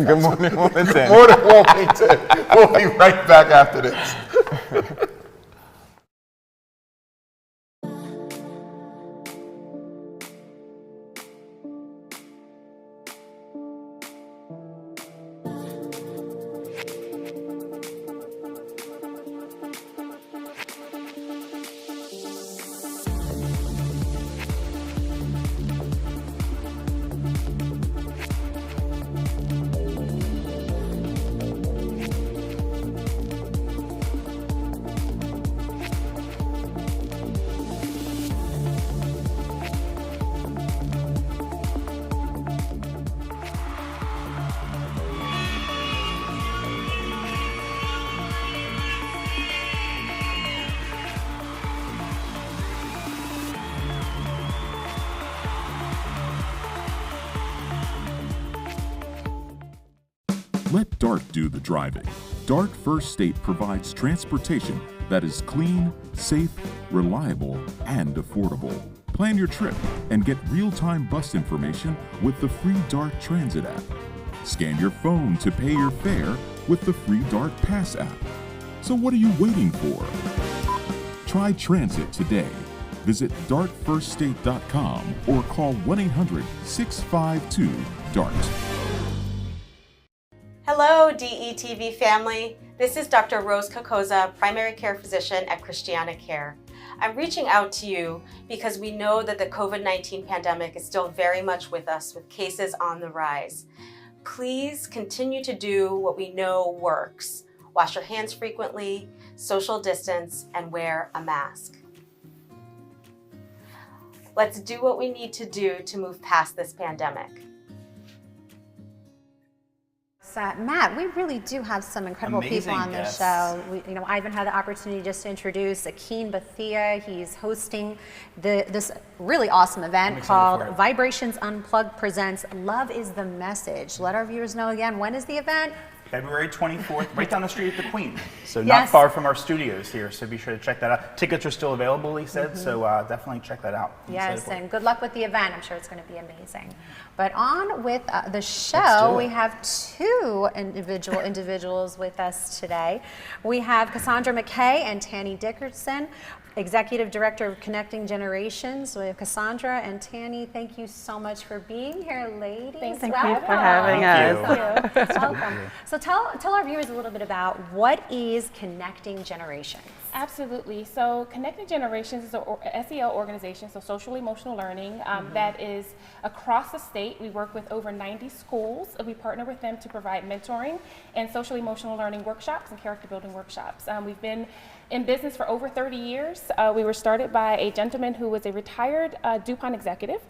S17: Good morning, Wilmington.
S5: Good morning, Wilmington. We'll be right back after this.
S1: Let DART do the driving. DART First State provides transportation that is clean, safe, reliable, and affordable. Plan your trip and get real-time bus information with the free DART Transit app. Scan your phone to pay your fare with the free DART Pass app. So what are you waiting for? Try transit today. Visit dartfirststate.com or call 1-800-652-DART.
S18: Hello, DETV family. This is Dr. Rose Kokoza, primary care physician at Christiana Care. I'm reaching out to you because we know that the COVID-19 pandemic is still very much with us, with cases on the rise. Please continue to do what we know works. Wash your hands frequently, social distance, and wear a mask. Let's do what we need to do to move past this pandemic.
S2: Matt, we really do have some incredible people on the show. Ivan had the opportunity just to introduce Akin Bethea. He's hosting this really awesome event called Vibrations Unplugged presents Love is the Message. Let our viewers know again, when is the event?
S3: February 24th, right down the street at the Queen. So
S2: Yes.
S3: not far from our studios here, so be sure to check that out. Tickets are still available, he said, so definitely check that out. I'm excited
S2: Yes,
S3: for it.
S2: and good luck with the event. I'm sure it's going to be amazing. But on with the
S3: Let's
S2: show,
S3: do
S2: we
S3: it.
S2: have two individuals with us today. We have Cassandra McKay and Tanny Dickerson, Executive Director of Connecting Generations. We have Cassandra and Tanny. Thank you so much for being here, ladies.
S6: Thank you for having us.
S2: Thank you. Welcome. So tell our viewers a little bit about what is Connecting Generations.
S19: Absolutely. So Connecting Generations is a SEL organization, so social emotional learning, that is across the state. We work with over 90 schools. We partner with them to provide mentoring and social emotional learning workshops and character building workshops. We've been in business for over 30 years. We were started by a gentleman who was a retired DuPont executive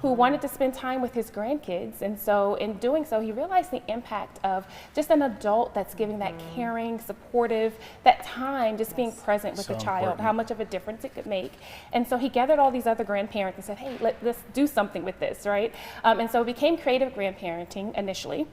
S19: who wanted to spend time with his grandkids. And so in doing so, he realized the impact of just an adult that's giving that caring, supportive, that time, just being present with
S3: So
S19: the child,
S3: important.
S19: how much of a difference it could make. And so he gathered all these other grandparents and said, hey, let's do something with this, right? And so it became creative grandparenting initially.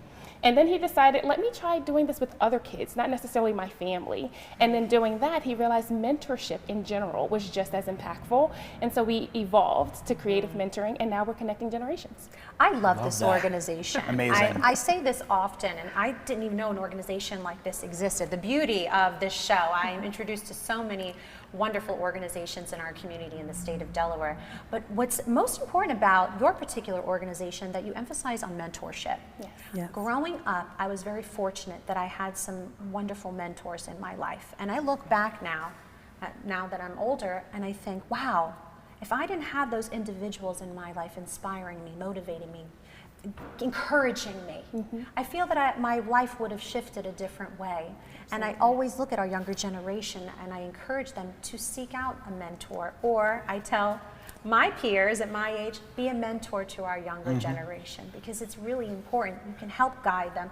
S19: And then he decided, let me try doing this with other kids, not necessarily my family. And then doing that, he realized mentorship in general was just as impactful. And so we evolved to creative mentoring, and now we're Connecting Generations.
S2: I love this
S3: that.
S2: organization.
S3: Amazing.
S2: I say this often, and I didn't even know an organization like this existed. The beauty of this show, I am introduced to so many wonderful organizations in our community in the state of Delaware. But what's most important about your particular organization, that you emphasize on mentorship.
S19: Yes.
S6: Yes.
S2: Growing up, I was very fortunate that I had some wonderful mentors in my life. And I look back now that I'm older, and I think, wow, if I didn't have those individuals in my life inspiring me, motivating me, encouraging me, I feel that my life would have shifted a different way. And I always look at our younger generation and I encourage them to seek out a mentor, or I tell my peers at my age, be a mentor to our younger generation, because it's really important. You can help guide them,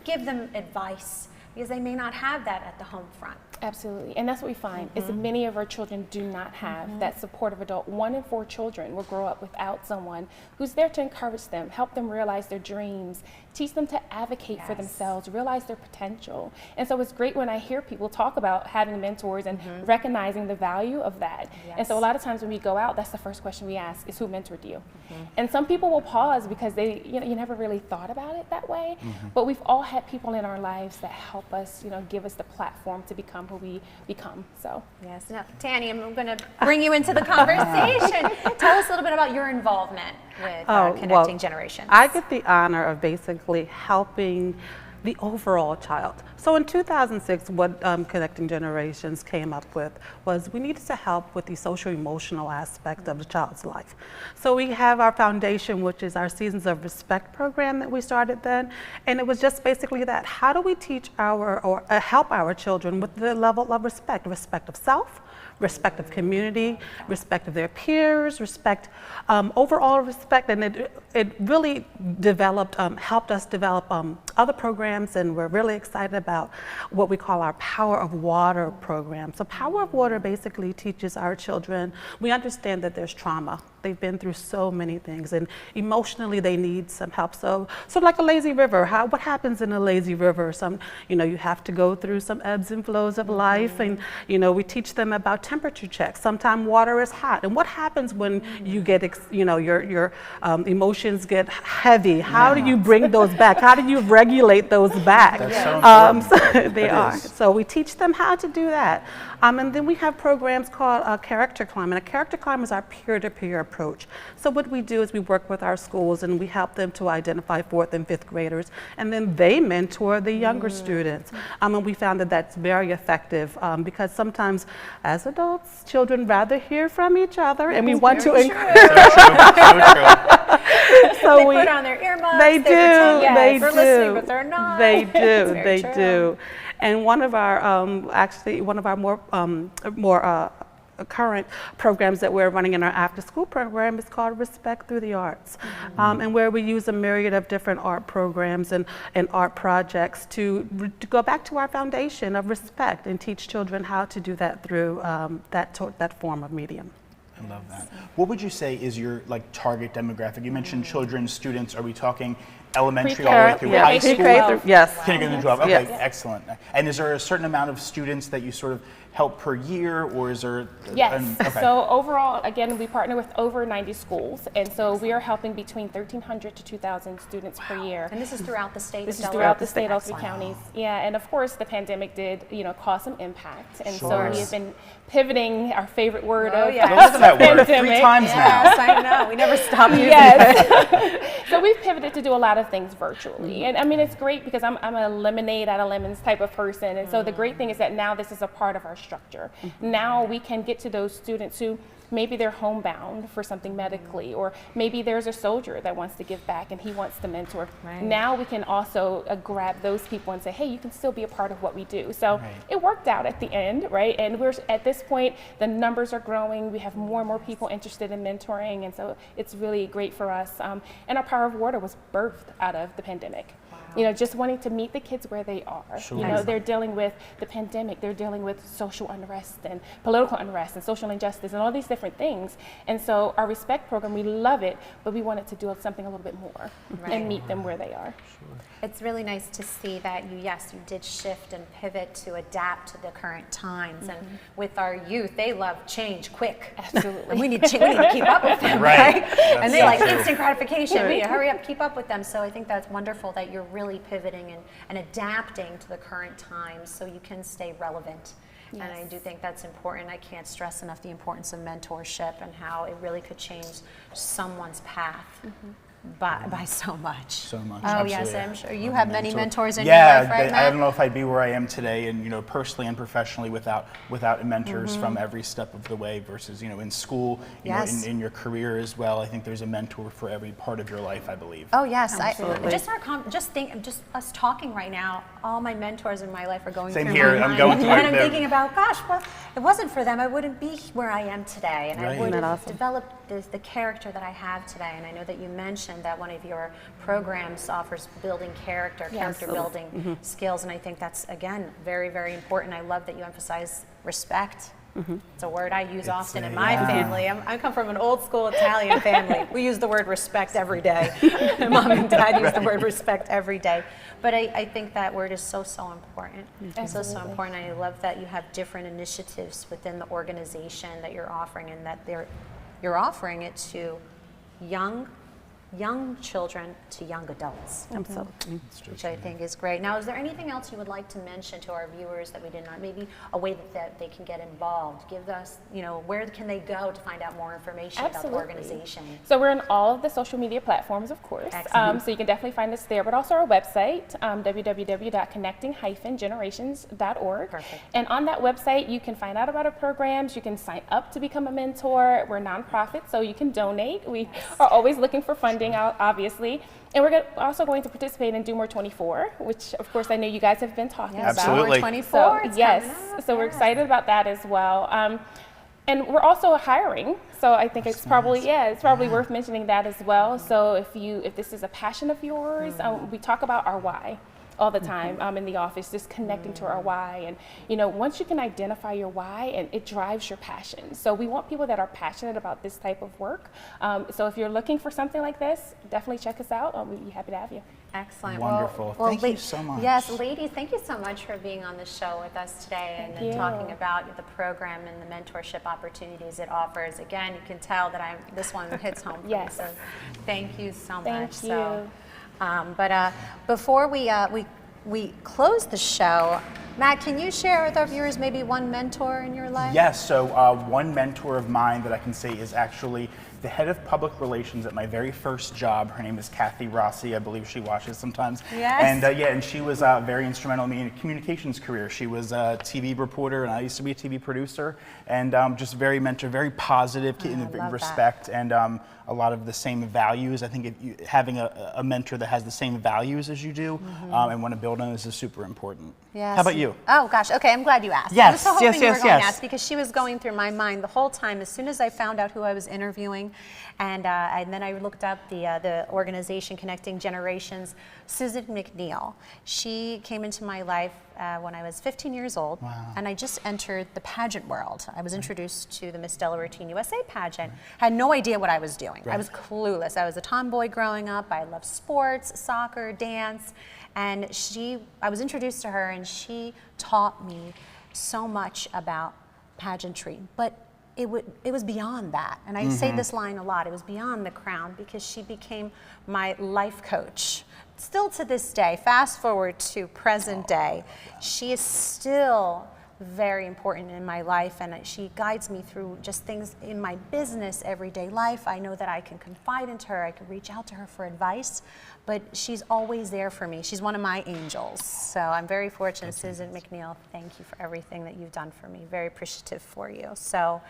S2: give them advice, because they may not have that at the home front.
S19: Absolutely, and that's what we find, is that many of our children do not have that supportive adult. 1 in 4 children will grow up without someone who's there to encourage them, help them realize their dreams, teach them to advocate for themselves, realize their potential. And so it's great when I hear people talk about having mentors and recognizing the value of that. And so a lot of times when we go out, that's the first question we ask, is who mentored you? And some people will pause because they, you never really thought about it that way. But we've all had people in our lives that help us, give us the platform to become who we become. So
S2: yes. Now, Tanny, I'm going to bring you into the conversation. Tell us a little bit about your involvement with Connecting Generations.
S20: I get the honor of basically helping the overall child. So in 2006, what Connecting Generations came up with was we needed to help with the social emotional aspect of the child's life. So we have our foundation, which is our Seasons of Respect program that we started then, and it was just basically that. How do we teach or help our children with the level of respect of self, respect of community, respect of their peers, respect, overall respect, and it really developed, helped us develop other programs, and we're really excited about what we call our Power of Water program. So Power of Water basically teaches our children, we understand that there's trauma. They've been through so many things, and emotionally they need some help. So like a lazy river, what happens in a lazy river? You have to go through some ebbs and flows of life, and we teach them about temperature checks. Sometimes water is hot, and what happens when you get, your emotions get heavy? How do you bring those back? How do you regulate those back? So they are. So we teach them how to do that. And then we have programs called Character Climb, and a Character Climb is our peer-to-peer approach. So what we do is we work with our schools and we help them to identify 4th and 5th graders, and then they mentor the younger students. And we found that that's very effective because sometimes as adults, children rather hear from each other, and we want to encourage.
S2: So they put on their earmuffs.
S20: They do. They
S2: they're
S20: do.
S2: listening, but they're not.
S20: They do. They
S2: true.
S20: do. And one of our more current programs that we're running in our after-school program is called Respect Through the Arts, and where we use a myriad of different art programs and art projects to go back to our foundation of respect and teach children how to do that through that form of medium.
S3: I love that. What would you say is your target demographic? You mentioned children, students. Are we talking elementary all the way through high school?
S20: Yes.
S3: Kindergarten through 12. Okay,
S20: Yes.
S3: excellent. And is there a certain amount of students that you sort of help per year, or is there?
S19: Yes.
S3: Okay.
S19: So overall, again, we partner with over 90 schools, and so we are helping between 1,300 to 2,000 students per year.
S2: And this is throughout the state.
S19: This is throughout the state, all 3 counties. Yeah, and of course, the pandemic did, cause some impact, and so we have been pivoting. Our favorite word of
S3: that word 3 times now.
S2: Yes, I know. We never stop using it.
S19: Yes. So we've pivoted to do a lot of things virtually, and I mean it's great because I'm a lemonade out of lemons type of person, and so the great thing is that now this is a part of our structure. Now we can get to those students who maybe they're homebound for something medically, or maybe there's a soldier that wants to give back and he wants to mentor.
S2: Right.
S19: Now we can also grab those people and say, hey, you can still be a part of what we do. So it worked out at the end, right? And we're at this point, the numbers are growing. We have more and more people interested in mentoring, and so it's really great for us. And our Power of Water was birthed out of the pandemic. Just wanting to meet the kids where they are.
S3: Sure.
S19: They're dealing with the pandemic, they're dealing with social unrest and political unrest and social injustice and all these different things. And so our Respect program, we love it, but we wanted to do something a little bit more and meet them where they are.
S2: Sure. It's really nice to see that you did shift and pivot to adapt to the current times. And with our youth, they love change quick.
S19: Absolutely.
S2: we need to keep up with them, right? And they like instant gratification. We need to hurry up, keep up with them. So I think that's wonderful that you're really pivoting and adapting to the current times so you can stay relevant. Yes. And I do think that's important. I can't stress enough the importance of mentorship and how it really could change someone's path. By so much.
S3: So much.
S2: Oh,
S3: absolutely.
S2: yes, I'm sure. You have many mentors in your life, right, Matt?
S3: I don't know if I'd be where I am today, and personally and professionally, without mentors from every step of the way. Versus in school, in your career as well. I think there's a mentor for every part of your life, I believe.
S2: Oh yes,
S3: absolutely.
S2: Just us talking right now. All my mentors in my life are going
S3: Same
S2: through
S3: here.
S2: my
S3: I'm
S2: mind.
S3: going through
S2: and I'm thinking about, gosh, well, if it wasn't for them, I wouldn't be where I am today, and I wouldn't have developed the character that I have today. And I know that you mentioned that one of your programs offers building character building skills, and I think that's, again, very, very important. I love that you emphasize respect. It's a word I use often in my family. I come from an old school Italian family. We use the word respect every day. Mom and Dad use the word respect every day. But I think that word is so important. So important. I love that you have different initiatives within the organization that you're offering, and that you're offering it to young children to young adults.
S20: Absolutely.
S2: Which I think is great. Now, is there anything else you would like to mention to our viewers that we did not? Maybe a way that they can get involved. Give us, where can they go to find out more information about the organization?
S19: So we're on all of the social media platforms, of course. So you can definitely find us there, but also our website, www.connecting-generations.org.
S2: Perfect.
S19: And on that website, you can find out about our programs. You can sign up to become a mentor. We're a nonprofit, so you can donate. We are always looking for funding, obviously. And we're also going to participate in Do More 24, which of course I know you guys have been talking about.
S3: Absolutely.
S2: 24,
S19: so we're excited about that as well. And we're also hiring, so I think it's probably worth mentioning that as well. So if this is a passion of yours, we talk about our why all the time in the office, just connecting to our why. And once you can identify your why, and it drives your passion. So we want people that are passionate about this type of work. So if you're looking for something like this, definitely check us out. We'd be happy to have you.
S2: Excellent.
S3: Wonderful.
S2: Well,
S3: thank you so much.
S2: Yes, ladies, thank you so much for being on the show with us today and talking about the program and the mentorship opportunities it offers. Again, you can tell that this one hits home for me. So thank you so much.
S19: Thank you.
S2: But before we close the show, Matt, can you share with our viewers maybe one mentor in your life?
S3: Yes, so one mentor of mine that I can say is actually the head of public relations at my very first job. Her name is Kathy Rossi. I believe she watches sometimes.
S2: Yes.
S3: And and she was very instrumental in my communications career. She was a TV reporter, and I used to be a TV producer. And just very very positive, respect, and a lot of the same values. I think having a mentor that has the same values as you do and want to build on this is super important.
S2: Yes.
S3: How about you?
S2: Oh gosh, okay, I'm glad you asked.
S3: Yes,
S2: I was so hoping you were going to
S3: yes.
S2: ask, because she was going through my mind the whole time. As soon as I found out who I was interviewing, doing. And then I looked up the organization Connecting Generations. Susan McNeil, she came into my life when I was 15 years old, and I just entered the pageant world. I was introduced to the Miss Delaware Teen USA pageant. Had no idea what I was doing. I was clueless. I was a tomboy growing up. I loved sports, soccer, dance, and I was introduced to her, and she taught me so much about pageantry, but it was beyond that. And I say this line a lot, it was beyond the crown, because she became my life coach. Still to this day, fast forward to present day, she is still very important in my life, and she guides me through just things in my business, everyday life. I know that I can confide into her, I can reach out to her for advice, but she's always there for me. She's one of my angels. So I'm very fortunate. Susan McNeil, thank you for everything that you've done for me. Very appreciative for you. So,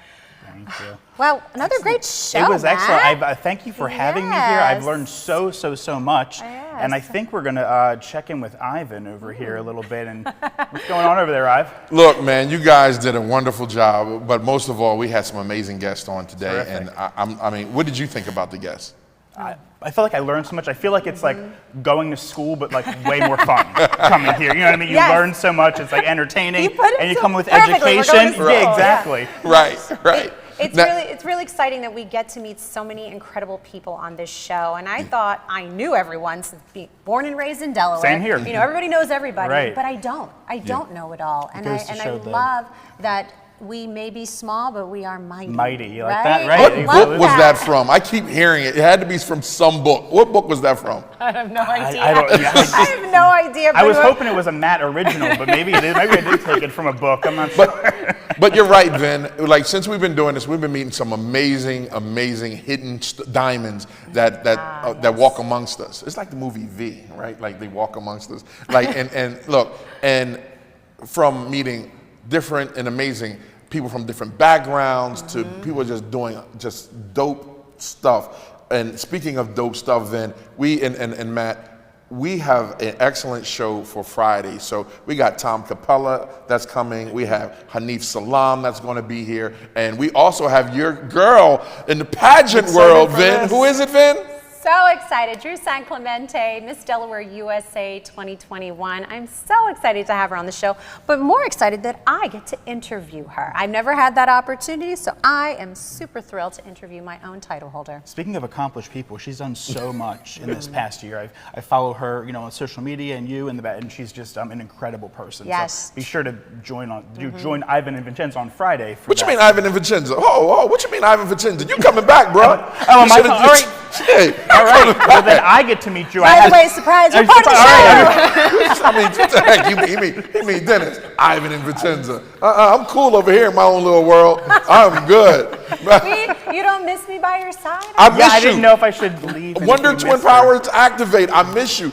S3: thank you.
S2: Well, another great show.
S3: It was
S2: Matt.
S3: excellent. Thank you for having me here. I've learned so much. And I think we're going to check in with Ivan over here a little bit. And what's going on over there, Ivan?
S5: Look, man, you guys did a wonderful job. But most of all, we had some amazing guests on today.
S3: Terrific.
S5: And I mean, what did you think about the guests?
S3: I feel like I learned so much. I feel like it's like going to school, but like way more fun coming here. You know what I mean? You learn so much. It's like entertaining, and you come with education. Yeah, exactly.
S5: Right.
S2: It's really exciting that we get to meet so many incredible people on this show. And I thought I knew everyone since being born and raised in Delaware.
S3: Same here.
S2: You know, everybody knows everybody,
S3: Right.
S2: but I don't. I don't know it all. And I love that we may be small, but we are mighty.
S3: Mighty, you like
S2: right?
S3: that, right?
S5: What book was that from? I keep hearing it. It had to be from some book. What book was that from?
S2: I have no idea.
S3: I
S2: have no idea.
S3: I was hoping it was a Matt original, but maybe it is. Maybe I did take it from a book. I'm not sure.
S5: But you're right, Vin. Like, since we've been doing this, we've been meeting some amazing hidden diamonds that walk amongst us. It's like the movie V, right? Like they walk amongst us. Like and look, and from meeting different and amazing people from different backgrounds to people just doing just dope stuff. And speaking of dope stuff, then we and Matt, we have an excellent show for Friday. So we got Tom Capella that's coming. We have Hanif Salam that's going to be here. And we also have your girl in the pageant world, Vin. Who is it, Vin?
S2: So excited. Drew San Clemente, Miss Delaware USA 2021. I'm so excited to have her on the show, but more excited that I get to interview her. I've never had that opportunity, so I am super thrilled to interview my own title holder.
S3: Speaking of accomplished people, she's done so much in this past year. I follow her, you know, on social media and she's just an incredible person.
S2: Yes.
S3: So be sure to join Ivan and Vincenzo on Friday. For
S5: What you mean, Ivan and Vincenzo? Oh, what you mean, Ivan Vincenzo? You coming back, bro?
S3: All right. All right. Well, then I get to meet you.
S2: By the way, surprise, you're part of the show.
S5: I mean, what the heck? You mean Dennis, Ivan and Vincenzo. I'm cool over here in my own little world. I'm good.
S2: You don't miss me by your side?
S5: I miss you.
S3: I didn't know if I should leave.
S5: Wonder Twin Powers activate. I miss you.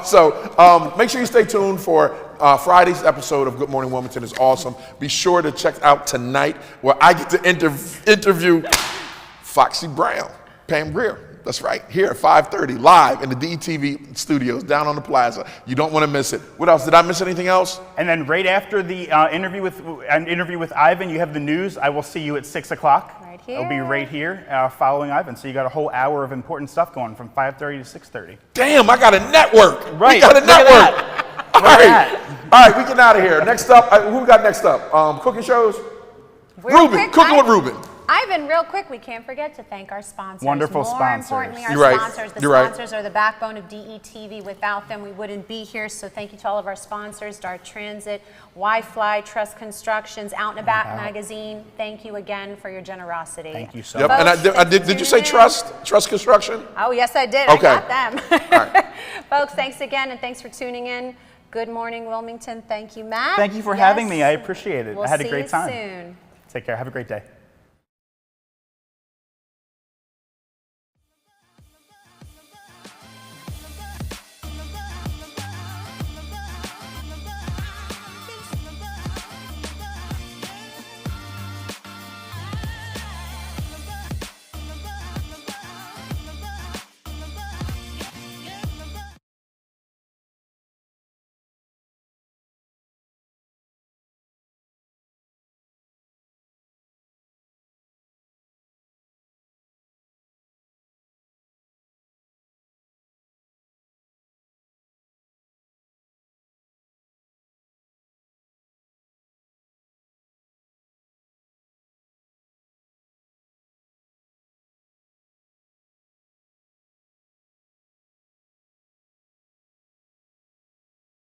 S5: So make sure you stay tuned for Friday's episode of Good Morning Wilmington is awesome. Be sure to check out tonight where I get to interview Foxy Brown, Pam Greer. That's right, here at 5:30, live in the DETV studios down on the plaza. You don't want to miss it. What else? Did I miss anything else?
S3: And then right after the interview with Ivan, you have the news. I will see you at 6 o'clock.
S2: Right here.
S3: I'll be right here following Ivan. So you got a whole hour of important stuff going from 5:30 to 6:30.
S5: Damn, I got a network.
S3: Right.
S5: We got a
S3: Look at
S5: network.
S3: that.
S5: All right, we get out of here. Next up, who we got next up? Cooking shows? Ruben, cooking with Ruben.
S2: Ivan, real quick, we can't forget to thank our sponsors.
S3: Wonderful sponsors.
S2: More importantly, our
S5: You're right.
S2: sponsors. The
S5: You're right.
S2: sponsors are the backbone of DETV. Without them, we wouldn't be here. So thank you to all of our sponsors, Dart Transit, Wi-Fly, Trust Constructions, Out and About Magazine. Thank you again for your generosity.
S3: Thank you so
S5: Yep,
S3: much.
S5: and did you say Trust Construction?
S2: Oh, yes, I did.
S5: Okay.
S2: I got them.
S5: All right.
S2: Folks, thanks again, and thanks for tuning in. Good morning, Wilmington. Thank you, Matt.
S3: Thank you for having me. I appreciate it.
S2: We'll
S3: I had a
S2: see
S3: great
S2: you
S3: time.
S2: soon.
S3: Take care. Have a great day.